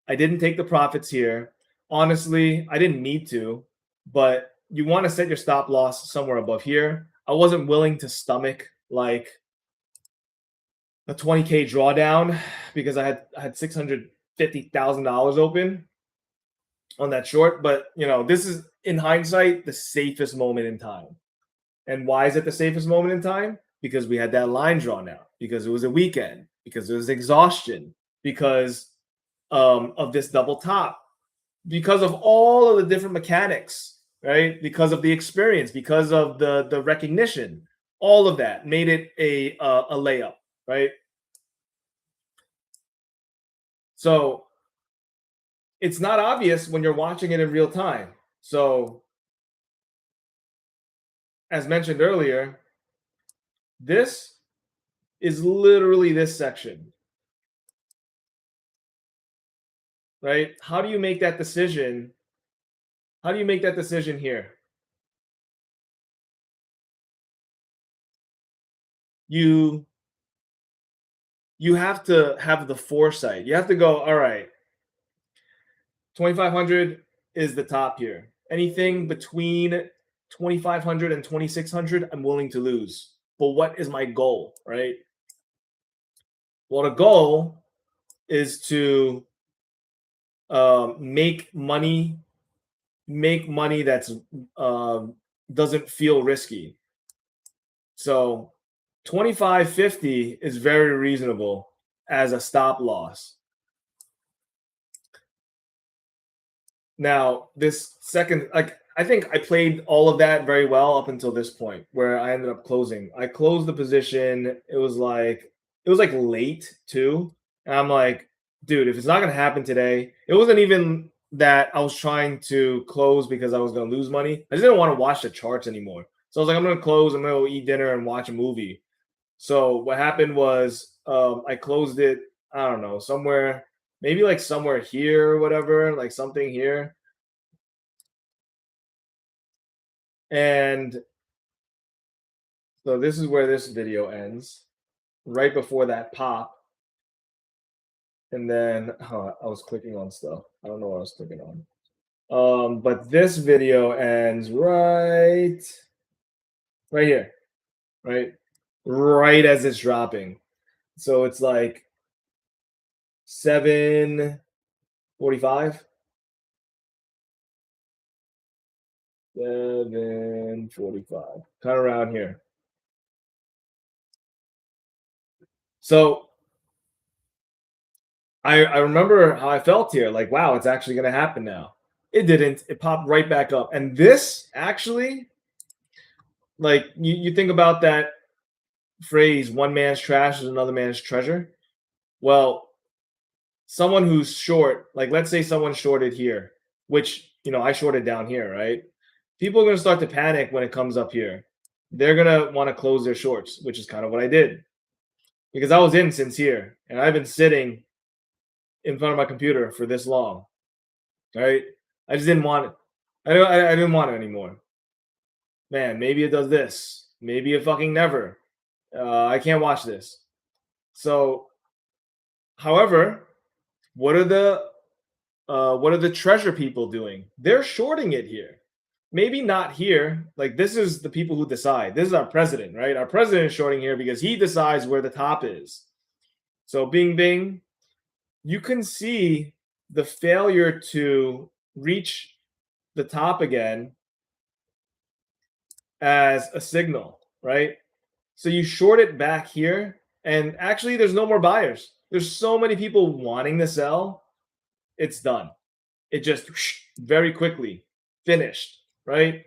I didn't take the profits here. Honestly, I didn't need to, but you want to set your stop loss somewhere above here. I wasn't willing to stomach like a 20K drawdown because I had $650,000 open on that short. But this is in hindsight the safest moment in time. And why is it the safest moment in time? Because we had that line drawn out, because it was a weekend, because there was exhaustion, because of this double top, because of all of the different mechanics, right? Because of the experience, because of the recognition, all of that made it a layup, right? So it's not obvious when you're watching it in real time. So as mentioned earlier, this is literally this section, right? How do you make that decision? How do you make that decision here? You have to have the foresight. You have to go, all right, 2,500 is the top here. Anything between 2,500 and 2,600, I'm willing to lose. But what is my goal, right? Well, the goal is to make money that's doesn't feel risky. So 25.50 is very reasonable as a stop loss. Now, this second, I think I played all of that very well up until this point where I ended up closing. I closed the position. It was like late too. And I'm like, dude, if it's not gonna happen today, it wasn't even that I was trying to close because I was gonna lose money. I just didn't want to watch the charts anymore. So I was like, I'm gonna close, I'm gonna go eat dinner and watch a movie. So what happened was I closed it, I don't know, somewhere, maybe like somewhere here or whatever, like something here. And so this is where this video ends, right before that pop. And then I was clicking on stuff. I don't know what I was clicking on. But this video ends right here, right as it's dropping. So it's like 7:45. 7:45, kind of around here. So I remember how I felt here, like, wow, it's actually going to happen now. It didn't. It popped right back up. And this actually, like, you think about that phrase, one man's trash is another man's treasure. Well, someone who's short, like, let's say someone shorted here, which, I shorted down here, right? People are going to start to panic when it comes up here. They're going to want to close their shorts, which is kind of what I did. Because I was in since here, and I've been sitting in front of my computer for this long, right? I just didn't want it. I didn't want it anymore. Man, maybe it does this. Maybe it fucking never. I can't watch this. So, however, what are the treasure people doing? They're shorting it here. Maybe not here. Like, this is the people who decide. This is our president, right? Our president is shorting here because he decides where the top is. So, bing, bing. You can see the failure to reach the top again as a signal, right? So you short it back here, and actually, there's no more buyers. There's so many people wanting to sell. It's done. It just very quickly finished, right?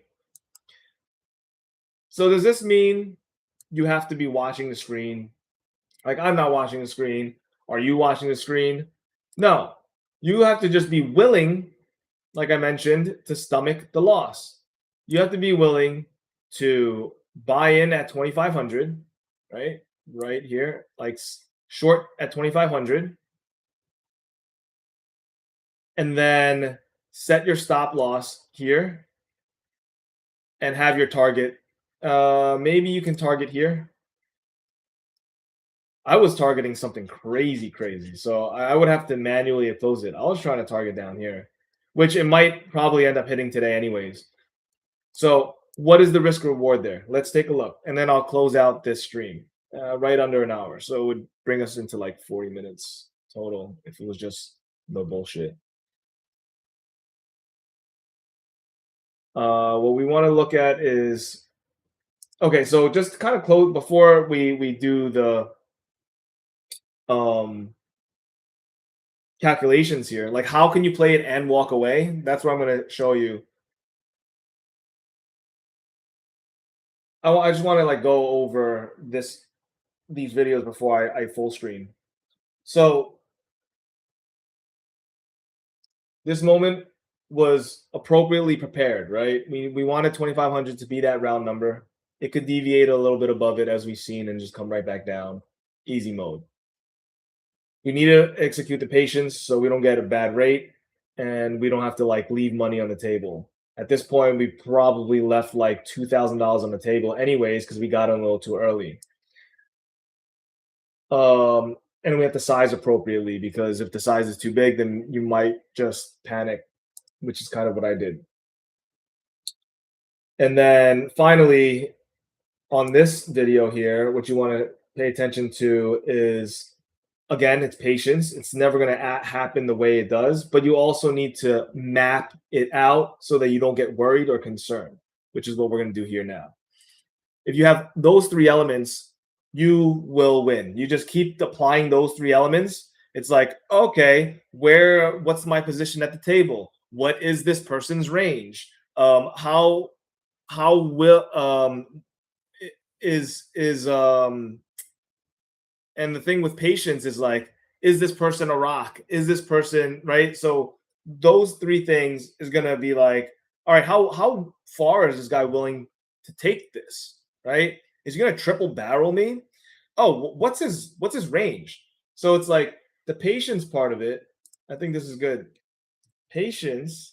So does this mean you have to be watching the screen? Like I'm not watching the screen. Are you watching the screen? No. You have to just be willing, like I mentioned, to stomach the loss. You have to be willing to buy in at 2500, right? Right here, like short at 2500, and then set your stop loss here and have your target. Maybe you can target here. I was targeting something crazy. So I would have to manually oppose it. I was trying to target down here, which it might probably end up hitting today anyways. So what is the risk reward there? Let's take a look. And then I'll close out this stream right under an hour. So it would bring us into like 40 minutes total if it was just no bullshit. What we want to look at is, okay, so just kind of close before we do the calculations here. Like, how can you play it and walk away? That's what I'm going to show you. I just want to like go over these videos before I full stream. So this moment was appropriately prepared, right? We wanted 2500 to be that round number. It could deviate a little bit above it as we've seen and just come right back down. Easy mode. We need to execute the patience so we don't get a bad rate and we don't have to like leave money on the table. At this point, we probably left like $2,000 on the table anyways because we got in a little too early. And we have to size appropriately because if the size is too big, then you might just panic, which is kind of what I did. And then finally, on this video here, what you want to pay attention to is, again, it's patience. It's never going to happen the way it does, but you also need to map it out so that you don't get worried or concerned, which is what we're going to do here now. If you have those three elements, you will win. You just keep applying those three elements. It's like, okay, what's my position at the table? What is this person's range? How will is and the thing with patience is like, is this person a rock? Is this person right? So those three things is gonna be like, all right, how far is this guy willing to take this? Right? Is he gonna triple barrel me? Oh, what's his range? So it's like the patience part of it. I think this is good. Patience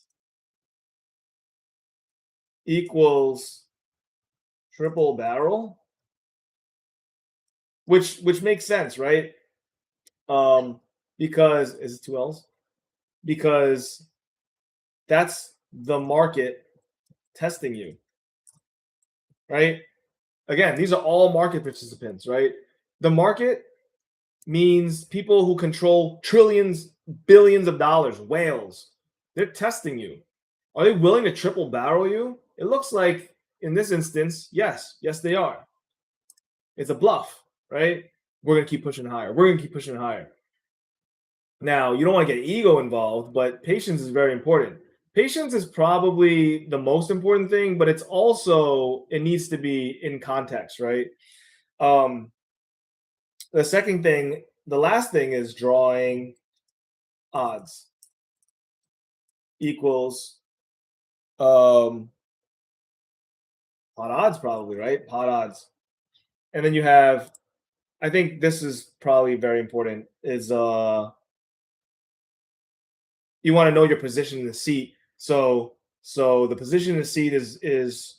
equals triple barrel, which makes sense, right? Because is it two L's? Because that's the market testing you, right? Again, these are all market participants, right? The market means people who control trillions, billions of dollars, whales. They're testing you. Are they willing to triple barrel you? It looks like in this instance, yes, they are. It's a bluff, right? We're going to keep pushing higher. We're going to keep pushing higher. Now, you don't want to get ego involved, but patience is very important. Patience is probably the most important thing, but it's also, it needs to be in context, right? The second thing, the last thing is drawing odds equals pot odds, probably, right? Pot odds. And then you have, I think this is probably very important, is you want to know your position in the seat. So the position in the seat is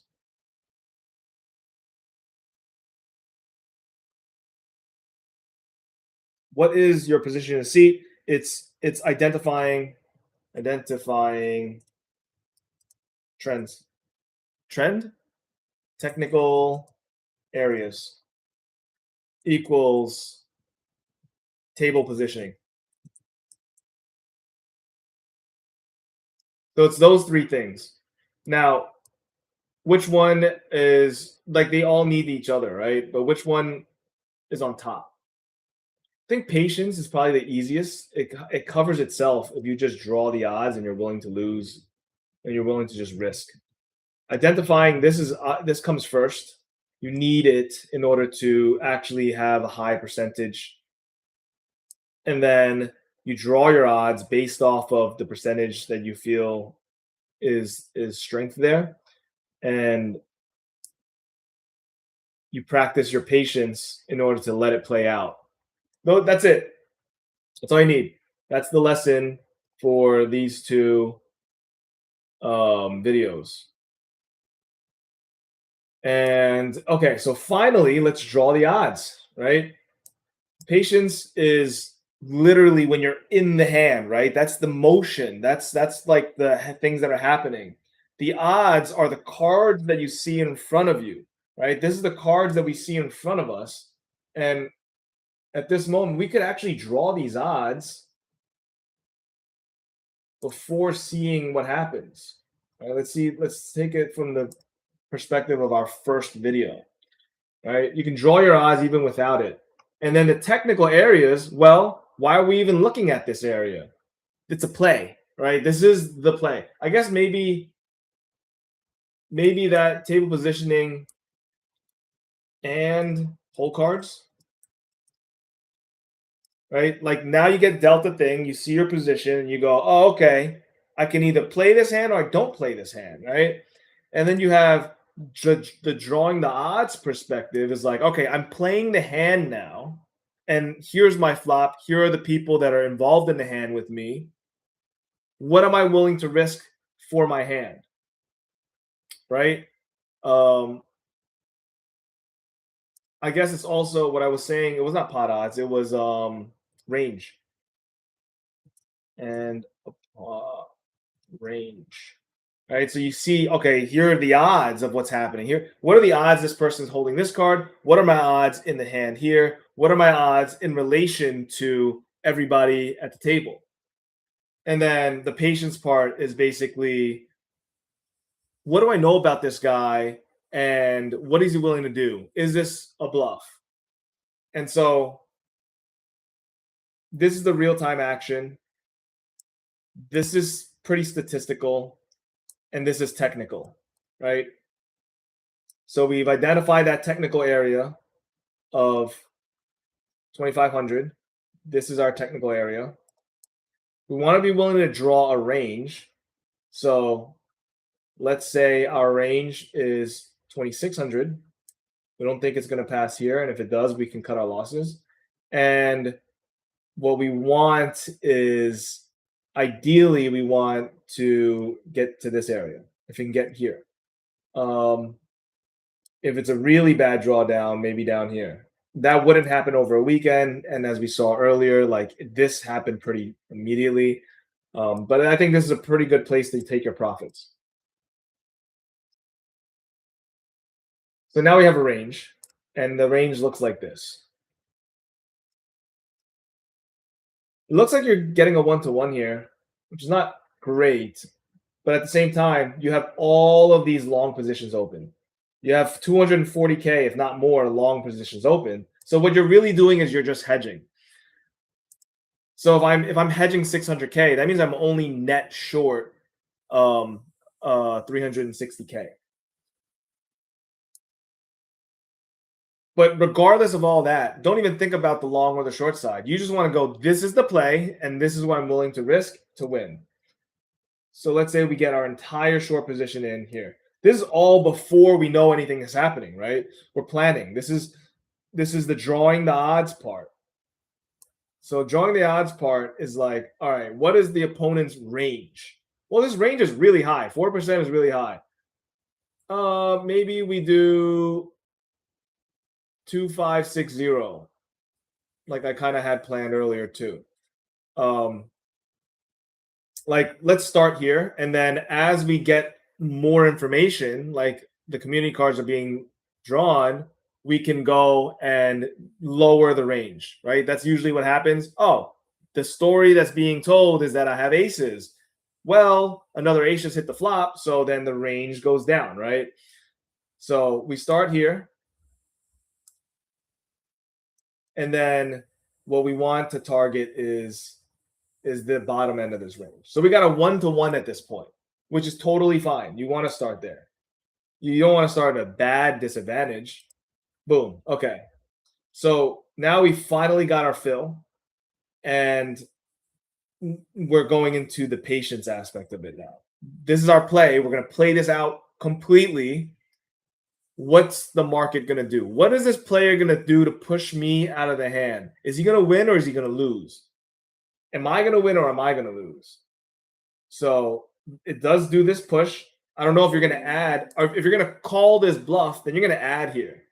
what is your position in the seat? It's identifying trends. Trend technical areas equals table positioning. So it's those three things. Now, which one is like they all need each other, right? But which one is on top? I think patience is probably the easiest. It covers itself if you just draw the odds and you're willing to lose and you're willing to just risk. Identifying this comes first. You need it in order to actually have a high percentage, and then you draw your odds based off of the percentage that you feel is strength there, and you practice your patience in order to let it play out. No, that's it. That's all you need. That's the lesson for these two videos. And okay, so finally, let's draw the odds, right? Patience is literally when you're in the hand, right? That's the motion. That's like the things that are happening. The odds are the cards that you see in front of you, right? This is the cards that we see in front of us. And at this moment, we could actually draw these odds before seeing what happens. All right, let's see. Let's take it from the perspective of our first video. Right? You can draw your odds even without it. And then the technical areas, well, why are we even looking at this area? It's a play, right? This is the play. I guess maybe that table positioning and hole cards, right? Like now you get dealt a thing, you see your position, and you go, oh, okay, I can either play this hand or I don't play this hand, right? And then you have the drawing the odds perspective is like, okay, I'm playing the hand now, and here's my flop. Here are the people that are involved in the hand with me. What am I willing to risk for my hand? Right? I guess it's also what I was saying. It was not pot odds. It was range and range. Right, so you see, okay, here are the odds of what's happening here. What are the odds this person's holding this card? What are my odds in the hand here? What are my odds in relation to everybody at the table? And then the patience part is basically, what do I know about this guy and what is he willing to do? Is this a bluff? And so this is the real-time action. This is pretty statistical. And this is technical, right? So we've identified that technical area of 2,500. This is our technical area. We want to be willing to draw a range. So let's say our range is 2,600. We don't think it's going to pass here. And if it does, we can cut our losses. And what we want is, ideally, we want to get to this area. If we can get here. If it's a really bad drawdown, maybe down here. That wouldn't happen over a weekend. And as we saw earlier, like this happened pretty immediately. But I think this is a pretty good place to take your profits. So now we have a range, and the range looks like this. It looks like you're getting a 1-to-1 here, which is not great. But at the same time, you have all of these long positions open. You have 240K, if not more, long positions open. So what you're really doing is you're just hedging. So if I'm hedging 600K, that means I'm only net short 360K. But regardless of all that, don't even think about the long or the short side. You just want to go, this is the play, and this is what I'm willing to risk to win. So let's say we get our entire short position in here. This is all before we know anything is happening, right? We're planning. This is the drawing the odds part. So drawing the odds part is like, all right, what is the opponent's range? Well, this range is really high. 4% is really high. Maybe we do 2-5-6-0, like I kind of had planned earlier too. Like let's start here, and then as we get more information, like the community cards are being drawn, we can go and lower the range, right? That's usually what happens. Oh, the story that's being told is that I have aces. Well, another ace just hit the flop, so then the range goes down, right? So we start here, and then what we want to target is the bottom end of this range. So we got a 1-to-1 at this point, which is totally fine. You want to start there. You don't want to start at a bad disadvantage. Boom. Okay. So now we finally got our fill, and we're going into the patience aspect of it now. This is our play. We're going to play this out completely. What's the market going to do? What is this player going to do to push me out of the hand? Is he going to win or is he going to lose? Am I going to win or am I going to lose? So it does do this push. I don't know if you're going to add, or if you're going to call this bluff, then you're going to add here,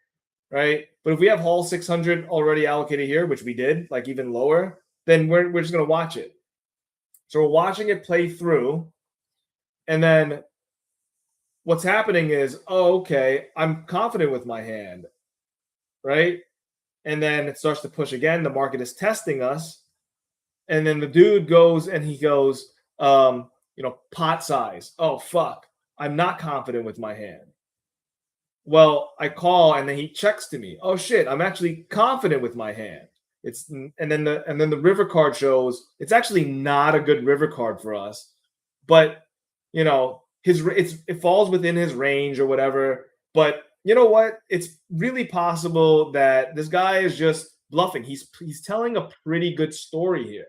right? But if we have Hall 600 already allocated here, which we did, like even lower, then we're just going to watch it. So we're watching it play through. And then what's happening is, oh, okay, I'm confident with my hand, right? And then it starts to push again. The market is testing us. And then the dude goes and he goes, pot size. Oh, fuck. I'm not confident with my hand. Well, I call and then he checks to me. Oh shit, I'm actually confident with my hand. And then the river card shows it's actually not a good river card for us. But it falls within his range or whatever. But you know what? It's really possible that this guy is just bluffing. He's telling a pretty good story here.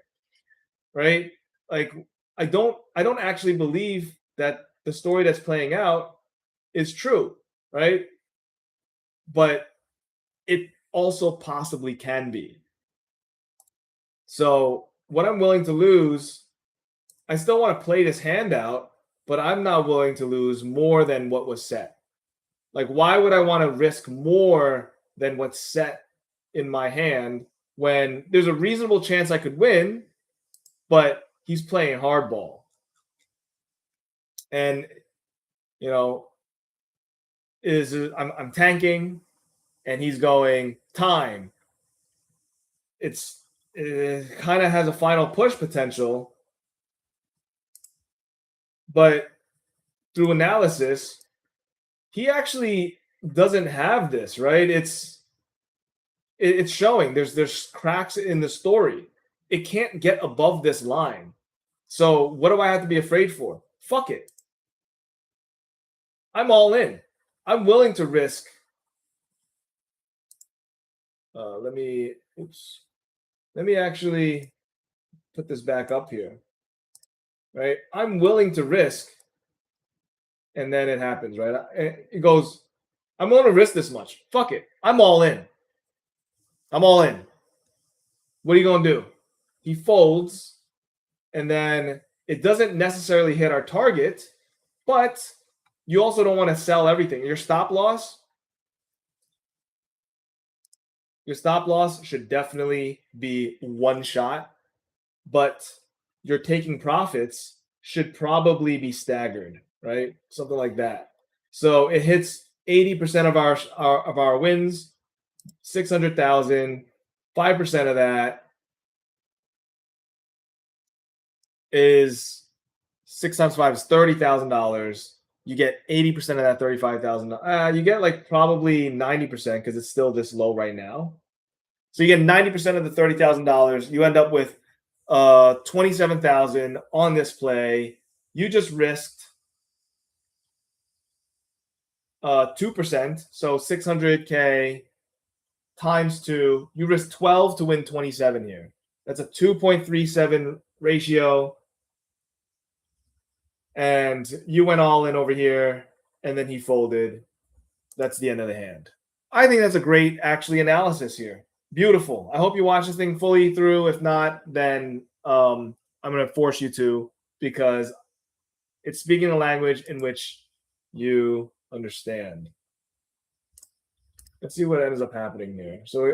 Right? Like I don't actually believe that the story that's playing out is true, right? But it also possibly can be. So what I'm willing to lose, I still want to play this hand out, but I'm not willing to lose more than what was set. Like, why would I want to risk more than what's set in my hand when there's a reasonable chance I could win, but he's playing hardball? And I'm tanking, and he's going time. It kind of has a final push potential, but through analysis, he actually doesn't have this, right? It's showing there's cracks in the story. It can't get above this line. So what do I have to be afraid for? Fuck it. I'm all in. I'm willing to risk. Let me actually put this back up here. Right? I'm willing to risk. And then it happens, right? It goes, I'm willing to risk this much. Fuck it. I'm all in. I'm all in. What are you going to do? He folds, and then it doesn't necessarily hit our target, but you also don't want to sell everything. Your stop loss should definitely be one shot, but your taking profits should probably be staggered, right? Something like that. So it hits 80% of our wins, 600,000. 5% of that is 6 times 5 is $30,000. You get 80% of that $35,000. You get like probably 90% because it's still this low right now. So you get 90% of the $30,000. You end up with 27,000 on this play. You just risked 2%, so 600K times 2. You risk 12 to win 27 here. That's a 2.37 ratio. And you went all in over here, and then he folded. That's the end of the hand. I think that's a great, actually, analysis here. Beautiful. I hope you watch this thing fully through. If not, then I'm going to force you to, because it's speaking a language in which you understand. Let's see what ends up happening here. So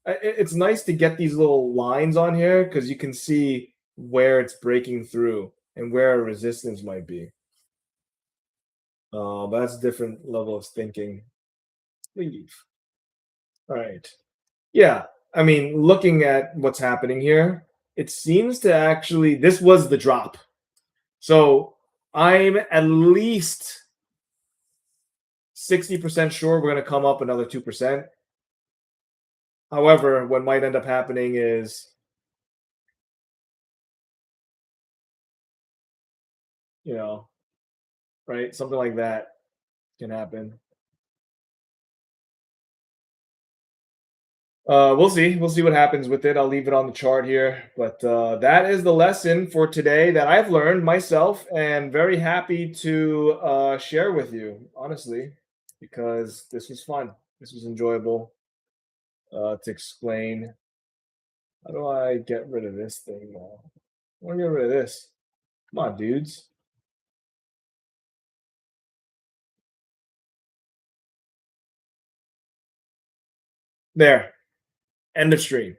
it's nice to get these little lines on here because you can see where it's breaking through and where a resistance might be. But that's a different level of thinking. Leave. All right. Yeah. I mean, looking at what's happening here, it seems to actually, this was the drop. So I'm at least 60% sure we're going to come up another 2%. However, what might end up happening is, you know, right? Something like that can happen. We'll see. We'll see what happens with it. I'll leave it on the chart here. But that is the lesson for today that I've learned myself, and very happy to share with you, honestly, because this was fun. This was enjoyable to explain. How do I get rid of this thing now? I want to get rid of this. Come on, dudes. There. End of stream.